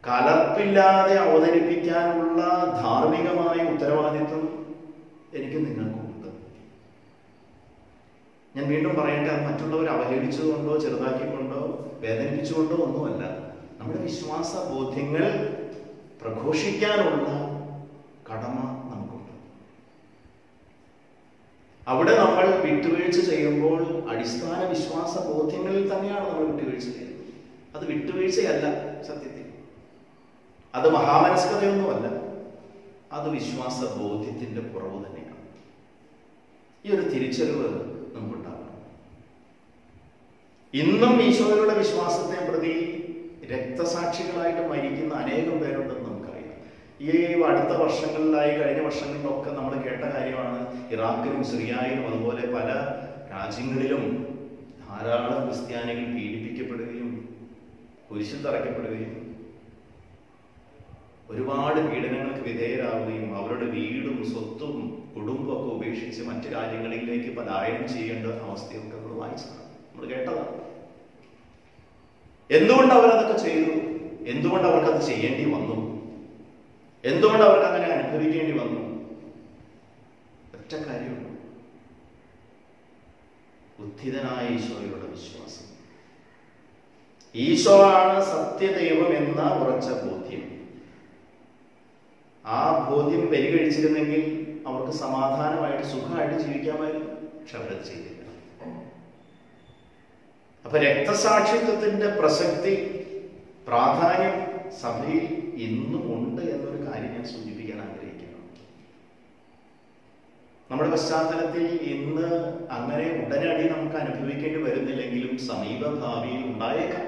കലർപ്പില്ലാതെ അവതരിപ്പിക്കാനുള്ള ധാർമ്മികമായ ഉത്തരവാദിത്വം എനിക്ക് നിങ്ങൾക്കുണ്ട്. ഞാൻ വീണ്ടും പറയട്ടെ, അത് മറ്റുള്ളവർ അവഹേളിച്ചുകൊണ്ടോ ചെറുതാക്കിക്കൊണ്ടോ വേദനിപ്പിച്ചുകൊണ്ടോ ഒന്നുമല്ല. നമ്മുടെ വിശ്വാസ ബോധ്യങ്ങൾ പ്രഘോഷിക്കാനുള്ള കടമ നമുക്കുണ്ട്. അവിടെ നമ്മൾ വിട്ടുവീഴ്ച ചെയ്യുമ്പോൾ അടിസ്ഥാന വിശ്വാസ ബോധ്യങ്ങളിൽ തന്നെയാണ് നമ്മൾ വിട്ടുവീഴ്ച ചെയ്യുന്നത്. അത് വിട്ടുവീഴ്ചയല്ല സത്യത്തിൽ, അത് മഹാമനസ്കതയൊന്നുമല്ല, അത് വിശ്വാസ ബോധ്യത്തിന്റെ കുറവ് തന്നെയാണ്. ഈ ഒരു തിരിച്ചറിവ് നമുക്കുണ്ടാകണം. ഇന്നും ഈശോയുടെ വിശ്വാസത്തെ പ്രതി രക്തസാക്ഷികളായിട്ട് മരിക്കുന്ന അനേകം പേരുണ്ടെന്ന് നമുക്കറിയാം. ഈ അടുത്ത വർഷങ്ങളിലായി, കഴിഞ്ഞ വർഷങ്ങളിലൊക്കെ നമ്മൾ കേട്ട കാര്യമാണ്. ഇറാഖിലും സിറിയയിലും അതുപോലെ പല രാജ്യങ്ങളിലും ധാരാളം ക്രിസ്ത്യാനികൾ പീഡിപ്പിക്കപ്പെടുകയും കുരിശിൽ തറയ്ക്കപ്പെടുകയും ഒരുപാട് പീഡനങ്ങൾക്ക് വിധേയരാവുകയും അവരുടെ വീടും സ്വത്തും കുടുംബമൊക്കെ ഉപേക്ഷിച്ച് മറ്റു രാജ്യങ്ങളിലേക്ക് പലായനം ചെയ്യേണ്ട അവസ്ഥയൊക്കെ നമ്മൾ വായിച്ചതാണ്, നമ്മൾ കേട്ടതാണ്. എന്തുകൊണ്ട് അവരതൊക്കെ ചെയ്തു? എന്തുകൊണ്ട് അവർക്കത് ചെയ്യേണ്ടി വന്നു? എന്തുകൊണ്ട് അവർക്ക് അങ്ങനെ അനുഭവിക്കേണ്ടി വന്നു? ഒറ്റ കാര്യമുണ്ട്, ഉദ്ധിതനായ ഈശോയുടെ വിശ്വാസം. ഈശോ ആണ് സത്യദൈവം എന്ന ഉറച്ച ബോധ്യം. ആ ബോധ്യം പരിഗണിച്ചിരുന്നെങ്കിൽ അവർക്ക് സമാധാനമായിട്ട് സുഖമായിട്ട് ജീവിക്കാമായിരുന്നു. പക്ഷെ അവരത് ചെയ്തില്ല. അപ്പൊ രക്തസാക്ഷിത്വത്തിന്റെ പ്രസക്തി, പ്രാധാന്യം സഭയിൽ ഇന്നും ഉണ്ട് എന്നൊരു കാര്യം ഞാൻ സൂചിപ്പിക്കാൻ ആഗ്രഹിക്കുന്നു. നമ്മുടെ പശ്ചാത്തലത്തിൽ ഇന്ന് അങ്ങനെ ഉടനടി നമുക്ക് അനുഭവിക്കേണ്ടി വരുന്നില്ലെങ്കിലും സമീപ ഭാവിയിൽ ഉണ്ടായേക്കാം.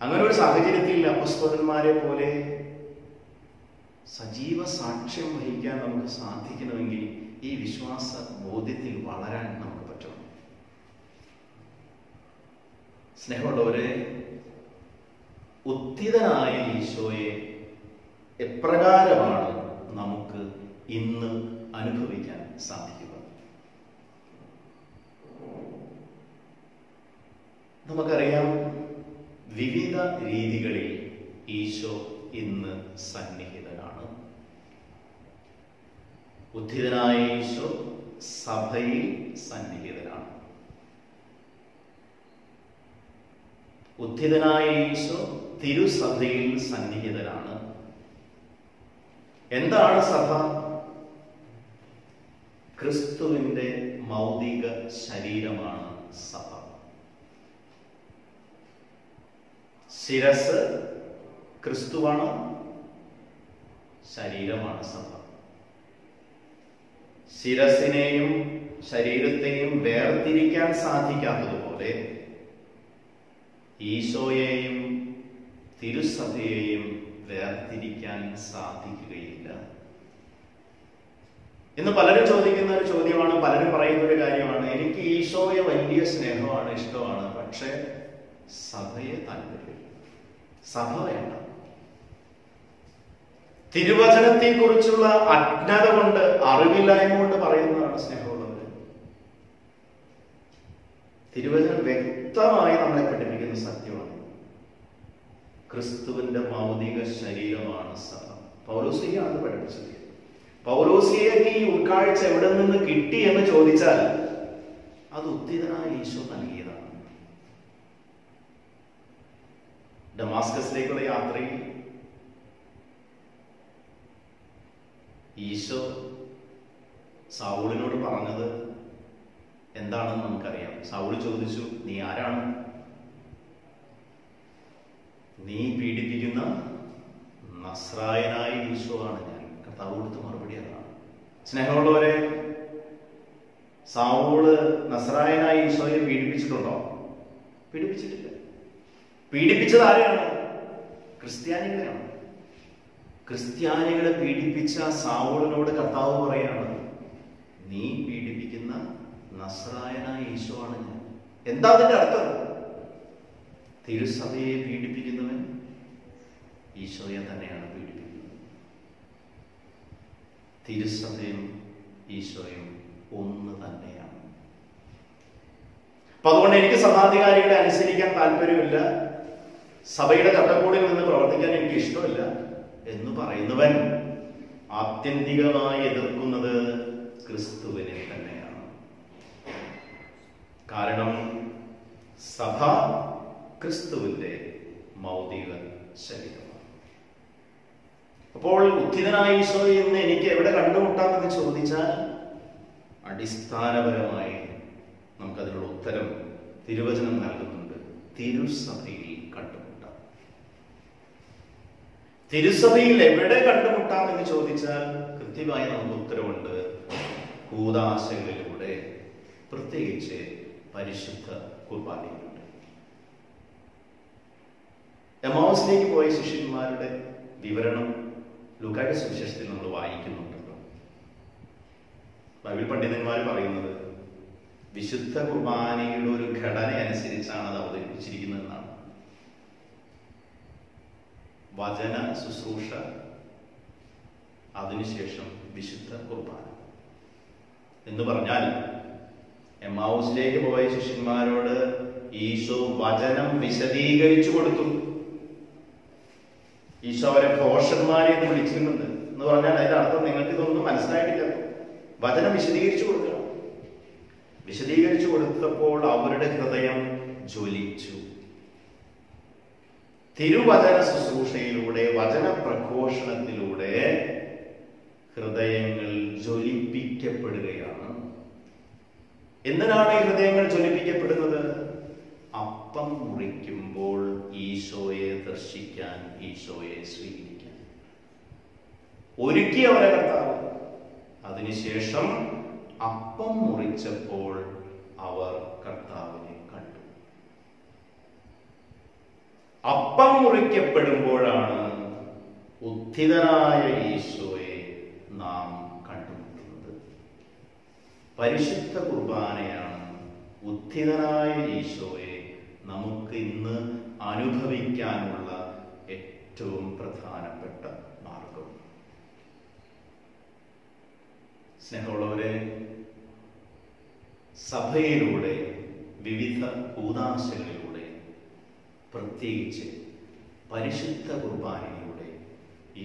അങ്ങനെ ഒരു സാഹചര്യത്തിൽ അപ്പസ്തോലന്മാരെ പോലെ സജീവ സാക്ഷ്യം വഹിക്കാൻ നമുക്ക് സാധിക്കണമെങ്കിൽ ഈ വിശ്വാസ ബോധ്യത്തിൽ വളരാൻ നമുക്ക് പറ്റണം. സ്നേഹമുള്ളവരെ, ഉദ്ധിതനായ ഈശോയെ എപ്രകാരമാണ് നമുക്ക് ഇന്ന് അനുഭവിക്കാൻ സാധിക്കുക? നമുക്കറിയാം, വിവിധ രീതികളിൽ ഈശോ ഇന്ന് സന്നിഹിതനാണ്. ഉദ്ധിതനായ ഈശോ സഭയിൽ സന്നിഹിതനാണ്. ഉദ്ധിതനായ ഈശോ തിരുസഭയിൽ സന്നിഹിതനാണ്. എന്താണ് സഭ? ക്രിസ്തുവിന്റെ മൗലിക ശരീരമാണ് സഭ. ശിരസ് ക്രിസ്തുവാണ്, ശരീരമാണ് സഭ. ശിരസിനെയും ശരീരത്തെയും വേർതിരിക്കാൻ സാധിക്കാത്തതുപോലെ ഈശോയെയും തിരുസഭയെയും വേർതിരിക്കാൻ സാധിക്കുകയില്ല. ഇന്ന് പലരും ചോദിക്കുന്ന ഒരു ചോദ്യമാണ്, പലരും പറയുന്ന ഒരു കാര്യമാണ്, എനിക്ക് ഈശോയെ വലിയ സ്നേഹമാണ്, ഇഷ്ടമാണ്, പക്ഷെ സഭയെ താല്പര്യമില്ല, സഭ വേണ്ട. തിരുവചനത്തെ കുറിച്ചുള്ള അജ്ഞത കൊണ്ട്, അറിവില്ലായ്മ കൊണ്ട് പറയുന്നതാണ് സ്നേഹമുള്ളവര്. തിരുവചനം വ്യക്തമായി നമ്മളെ പഠിപ്പിക്കുന്ന സത്യമാണ്. ക്രിസ്തുവിന്റെ മൗലിക ശരീരമാണ് സഭ. പൗലോസിയാണ് പഠിപ്പിച്ചത്. പൗലോസിയക്ക് ഈ ഉൾക്കാഴ്ച എവിടെ നിന്ന് കിട്ടി എന്ന് ചോദിച്ചാൽ അത് ഉദ്ധിതനായ ഈശോ നൽകിയതാണ്. ഡമാസ്കസിലേക്കുള്ള യാത്രയിൽ ഈശോ സൗളിനോട് പറഞ്ഞത് എന്താണെന്ന് നമുക്കറിയാം. സൗൾ ചോദിച്ചു, നീ ആരാണ്? നീ പീഡിപ്പിക്കുന്ന നസ്രായനായ ഈശോ ആണ് ഞാൻ. കർത്താവ് കൊടുത്ത മറുപടി അതാണ്. സ്നേഹമുള്ളവരെ, സൗള് നസ്രായനായ ഈശോയെ പീഡിപ്പിച്ചിട്ടുണ്ടോ? പീഡിപ്പിച്ചിട്ടില്ല. പീഡിപ്പിച്ചത് ആരെയാണ്? ക്രിസ്ത്യാനികളെയാണ്. ക്രിസ്ത്യാനികളെ പീഡിപ്പിച്ച സൗളിനോട് കർത്താവ് പറയാണ്, നീ പീഡിപ്പിക്കുന്ന നസ്രായനായ ഈശോ ആണ് ഞാൻ. എന്താ അതിന്റെ അർത്ഥം? തിരുസഭയെ പീഡിപ്പിക്കുന്നവൻ ഈശോയെ തന്നെയാണ് പീഡിപ്പിക്കുന്നത്. തിരുസഭയും ഈശോയും ഒന്ന് തന്നെയാണ്. അപ്പൊ അതുകൊണ്ട് എനിക്ക് സഭാധികാരികളെ അനുസരിക്കാൻ താല്പര്യമില്ല, സഭയുടെ ചട്ടക്കൂടിൽ നിന്ന് പ്രവർത്തിക്കാൻ എനിക്ക് ഇഷ്ടമില്ല എന്ന് പറയുന്നവൻ ആത്യന്തികമായി എതിർക്കുന്നത് ക്രിസ്തുവിനെ തന്നെയാണ്. കാരണം സഭ ക്രിസ്തുവിന്റെ മൗതിക ശരീരമാണ്. അപ്പോൾ ഉത്ഥിതനായ ഈശോയെ ഇന്ന് എനിക്ക് എവിടെ കണ്ടുമുട്ടാമെന്ന് ചോദിച്ചാൽ അടിസ്ഥാനപരമായി നമുക്കതിനുള്ള ഉത്തരം തിരുവചനം നൽകുന്നുണ്ട്. തിരുസഭയിൽ കണ്ടുമുട്ടാം. തിരുസഭയിൽ എവിടെ കണ്ടുമുട്ടാം എന്ന് ചോദിച്ചാൽ കൃത്യമായി നമുക്ക് ഉത്തരവുണ്ട്. കൂദാശകളിലൂടെ, പ്രത്യേകിച്ച് പരിശുദ്ധ കുർബാനയിലൂടെ. എമൗസിലേക്ക് പോയ ശിഷ്യന്മാരുടെ വിവരണം ലൂക്കായുടെ സുവിശേഷത്തിൽ നമ്മൾ വായിക്കുന്നുണ്ടല്ലോ. ബൈബിൾ പണ്ഡിതന്മാർ പറയുന്നത് വിശുദ്ധ കുർബാനയുടെ ഒരു ഘടന അനുസരിച്ചാണ് അത് അവതരിപ്പിച്ചിരിക്കുന്നതെന്നാണ്. വചന ശുശ്രൂഷ, അതിനുശേഷം വിശുദ്ധ കുർബാന എന്ന് പറഞ്ഞാൽ എമൗസിലേക്ക് പോയ ശിഷ്യന്മാരോട് ഈശോ വചനം വിശദീകരിച്ചു കൊടുത്തു. ഈശോ അവരെ ഭോഷന്മാരെ എന്ന് വിളിച്ചിരുന്നുണ്ട് എന്ന് പറഞ്ഞാൽ അതിന്റെ അർത്ഥം നിങ്ങൾക്ക് ഇതൊന്നും മനസ്സിലായിട്ടില്ല. വചനം വിശദീകരിച്ചു കൊടുക്കണം. വിശദീകരിച്ചു കൊടുത്തപ്പോൾ അവരുടെ ഹൃദയം ജ്വലിച്ചു. തിരുവചന ശുശ്രൂഷയിലൂടെ, വചന പ്രഘോഷണത്തിലൂടെ ഹൃദയങ്ങൾ ജ്വലിപ്പിക്കപ്പെടുകയാണ്. എന്തിനാണ് ഈ ഹൃദയങ്ങൾ ജ്വലിപ്പിക്കപ്പെടുന്നത്? അപ്പം മുറിക്കുമ്പോൾ ഈശോയെ ദർശിക്കാൻ, ഈശോയെ സ്വീകരിക്കാൻ ഒരുക്കി അവരെ കർത്താവ്. അതിനുശേഷം അപ്പം മുറിച്ചപ്പോൾ അവർ കർത്താവിനെ കണ്ടു. അപ്പം മുറിക്കപ്പെടുമ്പോഴാണ് ഉത്ഥിതനായ ഈശോയെ നാം കണ്ടുമുട്ടുന്നത്. പരിശുദ്ധ കുർബാനയാണ് ഉത്ഥിതനായ ഈശോയെ നമുക്ക് ഇന്ന് അനുഭവിക്കാനുള്ള ഏറ്റവും പ്രധാനപ്പെട്ട മാർഗം. സ്നേഹമുള്ളവരെ, സഭയിലൂടെ, വിവിധ കൂദാശകളിലൂടെ, പ്രത്യേകിച്ച് പരിശുദ്ധ കുർബാനയിലൂടെ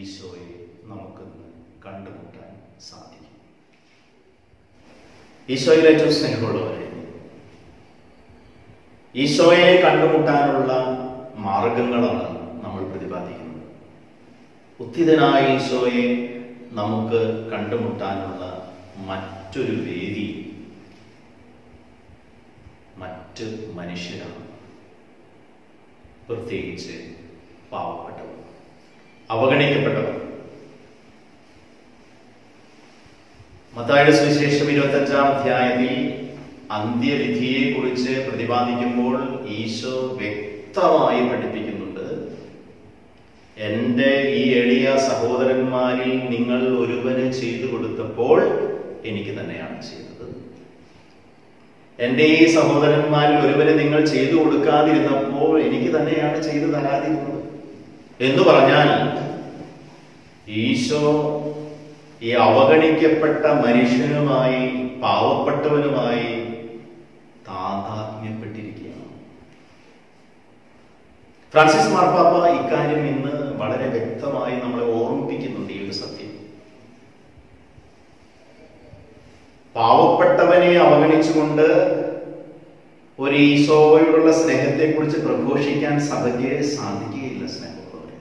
ഈശോയെ നമുക്കിന്ന് കണ്ടുമുട്ടാൻ സാധിക്കും. ഈശോയിൽ ഏറ്റവും സ്നേഹമുള്ളവരെ, ഈശോയെ കണ്ടുമുട്ടാനുള്ള മാർഗങ്ങളാണ് നമ്മൾ പ്രതിപാദിക്കുന്നത്. ഉത്ഥിതനായ ഈശോയെ നമുക്ക് കണ്ടുമുട്ടാനുള്ള മറ്റൊരു വേദി മറ്റ് മനുഷ്യരാണ്. പ്രത്യേകിച്ച് പാവപ്പെട്ടവർ, അവഗണിക്കപ്പെട്ടവർ. മത്തായിയുടെ സുവിശേഷം 25-ാം അധ്യായത്തിൽ അന്ത്യവിധിയെ കുറിച്ച് പ്രതിപാദിക്കുമ്പോൾ ഈശോ വ്യക്തമായി പഠിപ്പിക്കുന്നുണ്ട്, എന്റെ ഈ എളിയ സഹോദരന്മാരിൽ നിങ്ങൾ ഒരുവന് ചെയ്തു കൊടുത്തപ്പോൾ എനിക്ക് തന്നെയാണ് ചെയ്തത്. എന്റെ ഈ സഹോദരന്മാരിൽ ഒരുവന് നിങ്ങൾ ചെയ്തു കൊടുക്കാതിരുന്നപ്പോൾ എനിക്ക് തന്നെയാണ് ചെയ്തു തരാതിരുന്നത് എന്ന് പറഞ്ഞാൽ ഈശോ ഈ അവഗണിക്കപ്പെട്ട മനുഷ്യനുമായി, പാവപ്പെട്ടവനുമായി താതാത്മ്യപ്പെട്ടിരിക്കുകയാണ്. ഫ്രാൻസിസ് മാർപ്പാപ്പ ഇക്കാര്യം ഇന്ന് വളരെ വ്യക്തമായി നമ്മളെ ഓർമ്മിപ്പിക്കുന്നുണ്ട്. ഈ ഒരു സത്യം, പാവപ്പെട്ടവനെ അവഗണിച്ചുകൊണ്ട് ഒരു ഈശോയോടുള്ള സ്നേഹത്തെക്കുറിച്ച് പ്രഘോഷിക്കാൻ സഭയ്ക്ക് സാധിക്കുകയില്ല. സ്നേഹമുള്ളവരെ,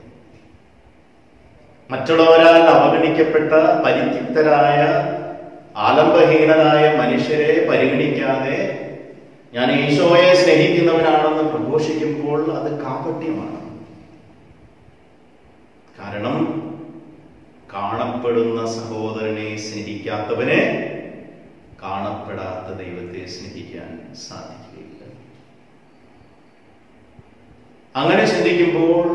മറ്റുള്ളവരാൽ അവഗണിക്കപ്പെട്ട പരിത്യക്തരായ ആലംബഹീനരായ മനുഷ്യരെ പരിഗണിക്കാതെ ഞാൻ ഈശോയെ സ്നേഹിക്കുന്നവനാണെന്ന് പ്രഘോഷിക്കുമ്പോൾ അത് കാപട്യമാണ്. കാരണം കാണപ്പെടുന്ന സഹോദരനെ സ്നേഹിക്കാത്തവനെ കാണപ്പെടാത്ത ദൈവത്തെ സ്നേഹിക്കാൻ സാധിക്കുകയില്ല. അങ്ങനെ ചിന്തിക്കുമ്പോൾ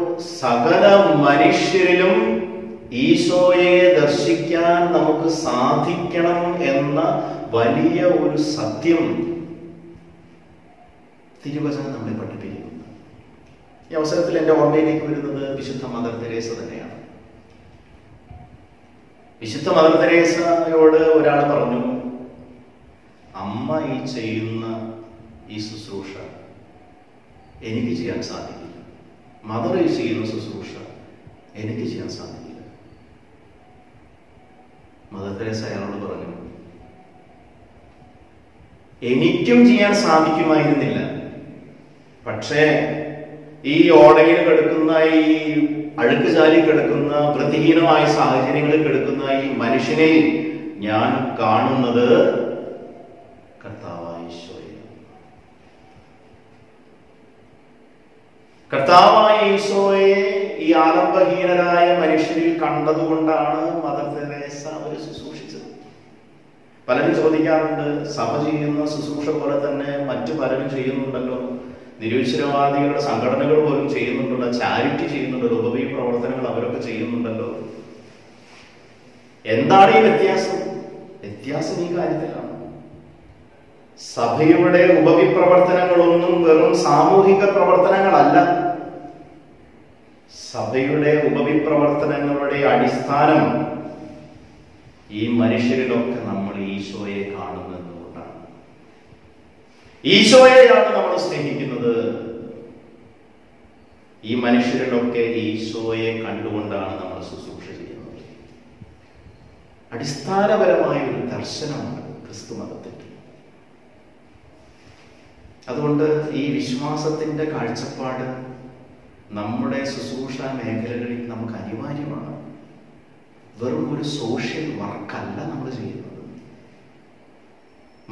സകല മനുഷ്യരിലും ഈശോയെ ദർശിക്കാൻ നമുക്ക് സാധിക്കണം എന്ന വലിയ ഒരു സത്യം തിരുവചനം നമ്മളെ പഠിപ്പിക്കുന്നു. ഈ അവസരത്തിൽ എൻ്റെ ഓർമ്മയിലേക്ക് വരുന്നത് വിശുദ്ധ മദർ തെരേസ തന്നെയാണ്. വിശുദ്ധ മദർ തെരേസയോട് ഒരാൾ പറഞ്ഞു, അമ്മ ഈ ചെയ്യുന്ന ഈ ശുശ്രൂഷ എനിക്ക് ചെയ്യാൻ സാധിക്കില്ല, മദർ ഈ ചെയ്യുന്ന ശുശ്രൂഷ എനിക്ക് ചെയ്യാൻ സാധിക്കില്ല. മദർ തെരേസ അയാളോട് പറഞ്ഞു, എനിക്കും ചെയ്യാൻ സാധിക്കുമായിരുന്നില്ല, പക്ഷേ ഈ ഓടയിൽ കിടക്കുന്ന, ഈ അഴുക്ക് ചാലി കിടക്കുന്ന, വൃത്തിഹീനമായ സാഹചര്യങ്ങളിൽ കിടക്കുന്ന ഈ മനുഷ്യനെ ഞാൻ കാണുന്നത് കർത്താവായ ഈശോയെ. കർത്താവായ ഈശോയെ ഈ ആലംബഹീനരായ മനുഷ്യരിൽ കണ്ടതുകൊണ്ടാണ് മദർ തെരേസ അവർ ശുശ്രൂഷിച്ചത്. പലരും ചോദിക്കാറുണ്ട്, സഭ ചെയ്യുന്ന ശുശ്രൂഷ പോലെ തന്നെ മറ്റു പലരും ചെയ്യുന്നുണ്ടല്ലോ, നിരീശ്വരവാദികളുടെ സംഘടനകൾ പോലും ചെയ്യുന്നുണ്ടല്ലോ, ചാരിറ്റി ചെയ്യുന്നുണ്ടല്ലോ, ഉപവി പ്രവർത്തനങ്ങൾ അവരൊക്കെ ചെയ്യുന്നുണ്ടല്ലോ. എന്താണ് ഈ വ്യത്യാസം? വ്യത്യാസം ഈ കാര്യത്തിലാണ്. സഭയുടെ ഉപവി പ്രവർത്തനങ്ങളൊന്നും വെറും സാമൂഹിക പ്രവർത്തനങ്ങളല്ല. സഭയുടെ ഉപവി പ്രവർത്തനങ്ങളുടെ അടിസ്ഥാനം ഈ മനുഷ്യരിലൊക്കെ നമ്മൾ ഈശോയെ കാണുന്നതുകൊണ്ടാണ്. ഈശോയെയാണ് നമ്മൾ സ്നേഹിക്കുന്നത്. ഈ മനുഷ്യരിലൊക്കെ ഈശോയെ കണ്ടുകൊണ്ടാണ് നമ്മൾ ശുശ്രൂഷ ചെയ്യുന്നത്. അടിസ്ഥാനപരമായ ഒരു ദർശനമാണ് ക്രിസ്തു മതത്തിൽ. അതുകൊണ്ട് ഈ വിശ്വാസത്തിന്റെ കാഴ്ചപ്പാട് നമ്മുടെ ശുശ്രൂഷ മേഖലകളിൽ നമുക്ക് അനിവാര്യമാണ്. വെറും ഒരു സോഷ്യൽ വർക്കല്ല നമ്മൾ ചെയ്യുന്നത്.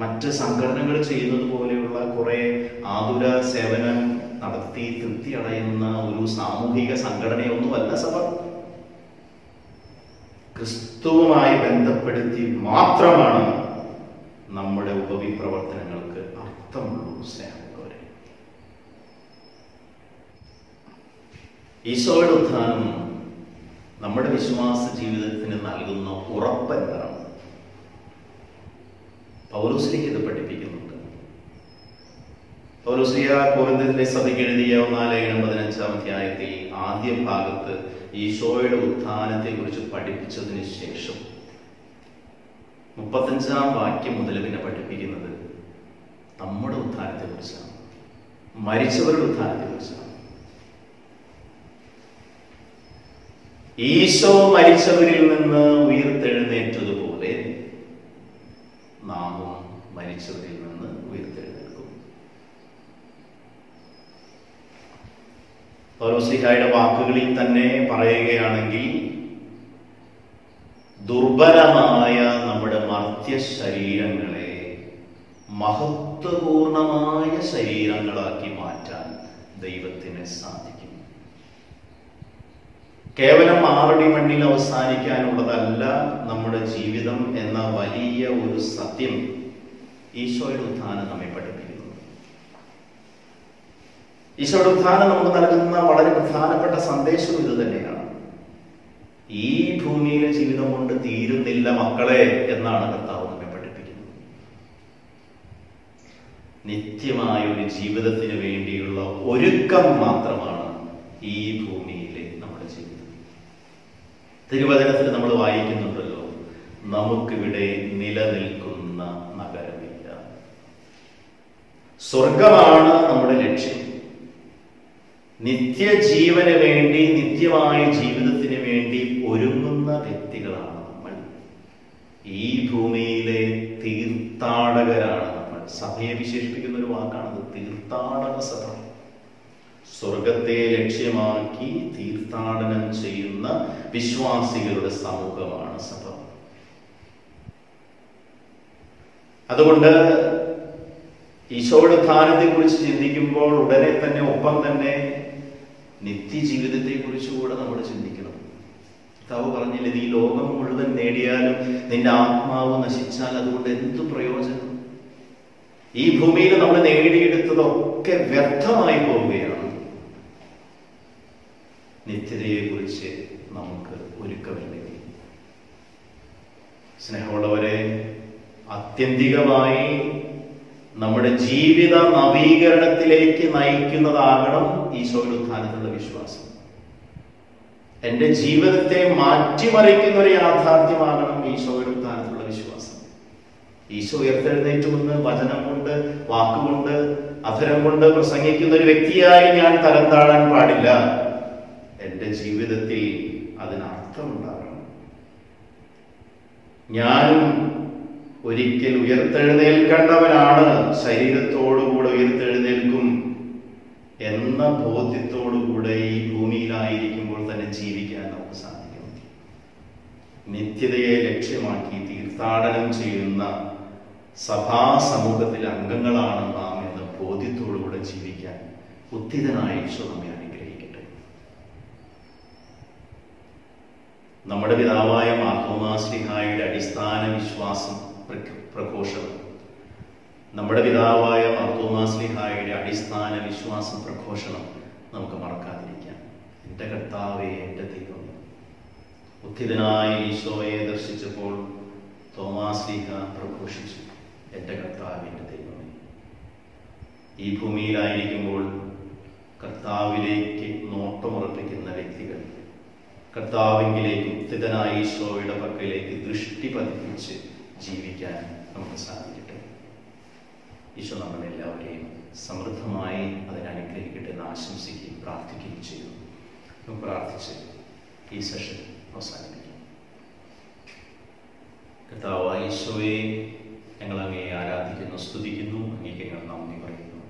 മറ്റ് സംഘടനകൾ ചെയ്യുന്നത് പോലെയുള്ള കുറെ ആതുര സേവനം നടത്തി തൃപ്തി അടയുന്ന ഒരു സാമൂഹിക സംഘടനയൊന്നുമല്ല സഭ. ക്രിസ്തുവുമായി ബന്ധപ്പെടുത്തി മാത്രമാണ് നമ്മുടെ ഉപവി പ്രവർത്തനങ്ങൾക്ക് അർത്ഥമുള്ളൂ. സ്നേഹമുള്ളവരെ, ഈശോയുടെ ഉത്ഥാനം നമ്മുടെ വിശ്വാസ ജീവിതത്തിന് നൽകുന്ന ഉറപ്പ് എന്താണ്? പൗലോസ്ലീഹ ഇത് പഠിപ്പിക്കുന്നുണ്ട്. പൗലോസ്ലീഹ കൊരിന്ത്യയിലെ സഭയ്ക്ക് എഴുതിയ 4:15 അധ്യായത്തിൽ ആദ്യ ഭാഗത്ത് ഈശോയുടെ ഉത്ഥാനത്തെ കുറിച്ച് പഠിപ്പിച്ചതിന് ശേഷം 35-ാം വാക്യം മുതൽ പിന്നെ പഠിപ്പിക്കുന്നത് നമ്മുടെ ഉത്ഥാനത്തെ കുറിച്ചാണ്, മരിച്ചവരുടെ ഉത്ഥാനത്തെ കുറിച്ചാണ്. ഈശോ മരിച്ചവരിൽ നിന്ന് ഉയർത്തെഴുന്നേറ്റതുപോലെ നാമും മരിച്ചവരിൽ നിന്ന് ഉയർത്തെഴുന്നേൽക്കും. പൗലോസ്ലീഹയുടെ വാക്കുകളിൽ തന്നെ പറയുകയാണെങ്കിൽ, ദുർബലമായ നമ്മുടെ മർത്യ ശരീരങ്ങളെ മഹത്വപൂർണമായ ശരീരങ്ങളാക്കി മാറ്റാൻ ദൈവത്തിന് സാധിക്കും. കേവലം 6 അടി മണ്ണിൽ അവസാനിക്കാനുള്ളതല്ല നമ്മുടെ ജീവിതം എന്ന വലിയ ഒരു സത്യം ഈശോയുടെ ഉത്ഥാനം നമ്മെ പഠിപ്പിക്കുന്നു. ഈശോയുടെ ഉത്ഥാനം നമുക്ക് നൽകുന്ന വളരെ പ്രധാനപ്പെട്ട സന്ദേശം ഇത് തന്നെയാണ്. ഈ ഭൂമിയിലെ ജീവിതം കൊണ്ട് തീരുന്നില്ല മക്കളെ എന്നാണ് കർത്താവ് നമ്മെ പഠിപ്പിക്കുന്നത്. നിത്യമായ ഒരു ജീവിതത്തിന് വേണ്ടിയുള്ള ഒരുക്കം മാത്രമാണ് ഈ ഭൂമിയിലെ നമ്മുടെ ജീവിതം. തിരുവചനത്തിൽ നമ്മൾ വായിക്കുന്നുണ്ടല്ലോ, നമുക്കിവിടെ നിലനിൽക്കുന്ന നഗരമില്ല. സ്വർഗമാണ് നമ്മുടെ ലക്ഷ്യം. നിത്യജീവന് വേണ്ടി, നിത്യമായ ജീവിതത്തിന് വേണ്ടി ഒരുങ്ങുന്ന വ്യക്തികളാണ് നമ്മൾ. ഈ ഭൂമിയിലെ തീർത്ഥാടകരാണ് നമ്മൾ. സഭയെ വിശേഷിപ്പിക്കുന്ന ഒരു വാക്കാണത്, തീർത്ഥാടന സഭ. സ്വർഗത്തെ ലക്ഷ്യമാക്കി തീർത്ഥാടനം ചെയ്യുന്ന വിശ്വാസികളുടെ സമൂഹമാണ് സഭ. അതുകൊണ്ട് ഈശോയുടെ ഉത്ഥാനത്തെ കുറിച്ച് ചിന്തിക്കുമ്പോൾ ഉടനെ തന്നെ ഒപ്പം തന്നെ നിത്യജീവിതത്തെ കുറിച്ച് കൂടെ നമ്മൾ ചിന്തിക്കണം. കർത്താവ് പറഞ്ഞില്ലേ, നീ ലോകം മുഴുവൻ നേടിയാലും നിന്റെ ആത്മാവ് നശിച്ചാൽ അതുകൊണ്ട് എന്തു പ്രയോജനം? ഈ ഭൂമിയിൽ നമ്മൾ നേടിയെടുത്തതൊക്കെ വ്യർത്ഥമായി പോവുകയാണ്. നിത്യതയെ കുറിച്ച് നമുക്ക് ഒരുക്കമില്ലെങ്കിൽ, സ്നേഹമുള്ളവരെ, ആത്യന്തികമായി നമ്മുടെ ജീവിത നവീകരണത്തിലേക്ക് നയിക്കുന്നതാകണം ഈശോയുടെ ഉത്ഥാനത്തിലുള്ള വിശ്വാസം. എൻ്റെ ജീവിതത്തെ മാറ്റിമറിക്കുന്ന ഒരു യാഥാർത്ഥ്യമാകണം ഈശോയുടെ ഉത്ഥാനത്തിലുള്ള വിശ്വാസം. ഈശോ ഉയർത്തെഴുന്നേറ്റുമെന്ന് വചനം കൊണ്ട്, വാക്കുകൊണ്ട്, അധരം കൊണ്ട് പ്രസംഗിക്കുന്ന ഒരു വ്യക്തിയായി ഞാൻ തരം താഴാൻ പാടില്ല. എൻ്റെ ജീവിതത്തിൽ അതിനർത്ഥമുണ്ടാകണം. ഞാനും ഒരിക്കൽ ഉയർത്തെഴുന്നേൽക്കേണ്ടവനാണ്, ശരീരത്തോടുകൂടെ ഉയർത്തെഴുന്നേൽക്കും എന്ന ബോധ്യത്തോടുകൂടെ ഈ ഭൂമിയിലായിരിക്കുമ്പോൾ തന്നെ ജീവിക്കാൻ നമുക്ക് സാധിക്കും. നിത്യതയെ ലക്ഷ്യമാക്കി തീർത്ഥാടനം ചെയ്യുന്ന സഭാ സമൂഹത്തിലെ അംഗങ്ങളാണ് നാം എന്ന ബോധ്യത്തോടുകൂടെ ജീവിക്കാൻ ഉദ്ധിതനായ ഈശോ നമ്മെ അനുഗ്രഹിക്കട്ടെ. നമ്മുടെ പിതാവായ മാർത്തോമാ ശ്ലീഹായുടെ അടിസ്ഥാന വിശ്വാസം പ്രഘോഷണം, നമ്മുടെ പിതാവായ മാർത്തോമാ ശ്ലീഹായുടെ അടിസ്ഥാന വിശ്വാസം പ്രഘോഷണം നമുക്ക് മറക്കാതിരിക്കാം. എൻ്റെ കർത്താവേ, എൻ്റെ ദൈവമേ. ഉത്ഥിതനായ ഈശോയെ ദർശിച്ചപ്പോൾ തോമാ ശ്ലീഹ പ്രഘോഷിച്ചു, എൻ്റെ കർത്താവേ, എൻ്റെ ദൈവമേ. ഈ ഭൂമിയിലായിരിക്കുമ്പോൾ കർത്താവിലേക്ക് നോട്ടമുറപ്പിക്കുന്ന വ്യക്തികൾ കർത്താവിലേക്ക്, ഉത്ഥിതനായ ഈശോയുടെ പക്കലേക്ക് ദൃഷ്ടി പതിപ്പിച്ച് ജീവിക്കാൻ നമുക്ക് സാധിക്കട്ടെ. ഈശോ നമ്മളെല്ലാവരെയും സമൃദ്ധമായി അതിനനുഗ്രഹിക്കട്ടെ എന്ന് ആശംസിക്കുകയും പ്രാർത്ഥിക്കുകയും ചെയ്യുന്നു. നമുക്ക് പ്രാർത്ഥിച്ച് ഈ സെഷൻ അവസാനിപ്പിക്കും. കർത്താവായ ഈശോയെ, ഞങ്ങൾ അങ്ങയെ ആരാധിക്കുന്നു, സ്തുതിക്കുന്നു, അങ്ങേക്ക് ഞങ്ങൾ നന്ദി പറയുന്നു.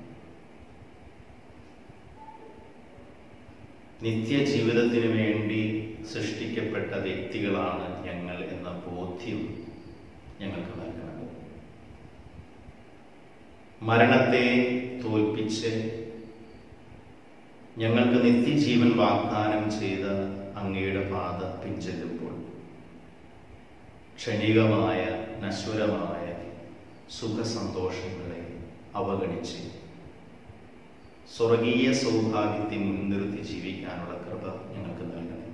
നിത്യജീവിതത്തിന് വേണ്ടി സൃഷ്ടിക്കപ്പെട്ട വ്യക്തികളാണ് ഞങ്ങൾ എന്ന ബോധ്യം ഞങ്ങൾക്ക് നൽകണം. മരണത്തെ തോൽപ്പിച്ച് ഞങ്ങൾക്ക് നിത്യജീവൻ വാഗ്ദാനം ചെയ്ത അങ്ങയുടെ പാത പിൻചെല്ലുമ്പോൾ ക്ഷണികമായ, നശ്വരമായ സുഖസന്തോഷങ്ങളെ അവഗണിച്ച് സ്വർഗീയ സൗഭാഗ്യത്തെ മുൻനിർത്തി ജീവിക്കാനുള്ള കൃപ ഞങ്ങൾക്ക് നൽകണം.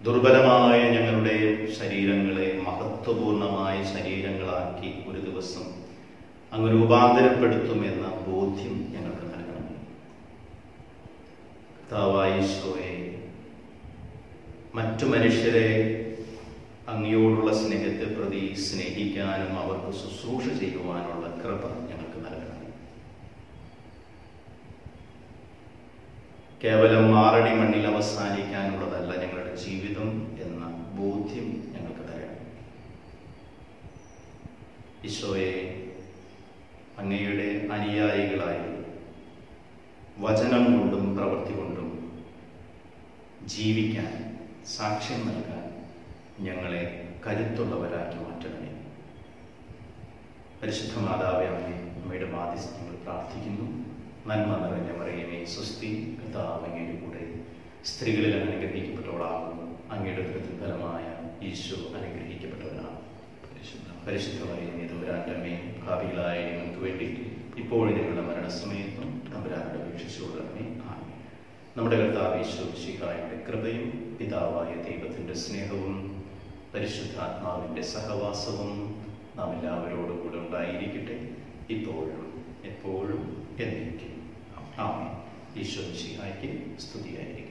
ദുർബലമായ ഞങ്ങളുടെ ശരീരങ്ങളെ മഹത്വപൂർണമായ ശരീരങ്ങളാക്കി ഒരു ദിവസം അങ്ങ് രൂപാന്തരപ്പെടുത്തുമെന്ന ബോധ്യം ഞങ്ങൾക്ക് നൽകണം. കർത്താവായ ഈശോയെ, മറ്റു മനുഷ്യരെ അങ്ങയോടുള്ള സ്നേഹത്തെ പ്രതി സ്നേഹിക്കാനും അവർക്ക് ശുശ്രൂഷ ചെയ്യുവാനുള്ള കൃപ ഞങ്ങൾക്ക് നൽകണം. കേവലം ആറടി മണ്ണിൽ അവസാനിക്കാനുള്ളതല്ല ഞങ്ങളുടെ ജീവിതം എന്ന ബോധ്യം ഞങ്ങൾക്ക് തരണം. ഈശോയെ, അങ്ങയുടെ അനുയായികളായി വചനം കൊണ്ടും പ്രവൃത്തി കൊണ്ടും ജീവിക്കാൻ, സാക്ഷ്യം നൽകാൻ ഞങ്ങളെ കരുത്തുള്ളവരാക്കി മാറ്റണമേ. പരിശുദ്ധ മാതാവേ, അമ്മയുടെ മാധ്യസ്ഥങ്ങൾ പ്രാർത്ഥിക്കുന്നു. നന്മ നിറഞ്ഞ മറിയമേ, സ്വസ്തി, കർത്താവ് അങ്ങയുടെ കൂടെ സ്ത്രീകളിൽ അനുഗ്രഹിക്കപ്പെട്ടവളാകുന്നു. അങ്ങയുടെ ഫലമായ ഈശോ അനുഗ്രഹിക്കപ്പെട്ടവനാണ്. പരിശുദ്ധ മറിയമേ, തമ്പുരാന്റെ അമ്മേ, ഭാവികളായ ഞങ്ങൾക്ക് വേണ്ടി ഇപ്പോഴും ഞങ്ങളുടെ മരണസമയത്തും തമ്പുരാനോട് അപേക്ഷിച്ചുകൊള്ളണമേ. ആമേൻ. നമ്മുടെ കർത്താവ് ഈശോ മിശിഹായുടെ കൃപയും പിതാവായ ദൈവത്തിന്റെ സ്നേഹവും പരിശുദ്ധാത്മാവിന്റെ സഹവാസവും നാം എല്ലാവരോടും കൂടെ ഉണ്ടായിരിക്കട്ടെ, ഇപ്പോഴും എപ്പോഴും എന്നേക്കും. ആമേൻ. ഈശോ മിശിഹായ്ക്ക് സ്തുതിയായിരിക്കും.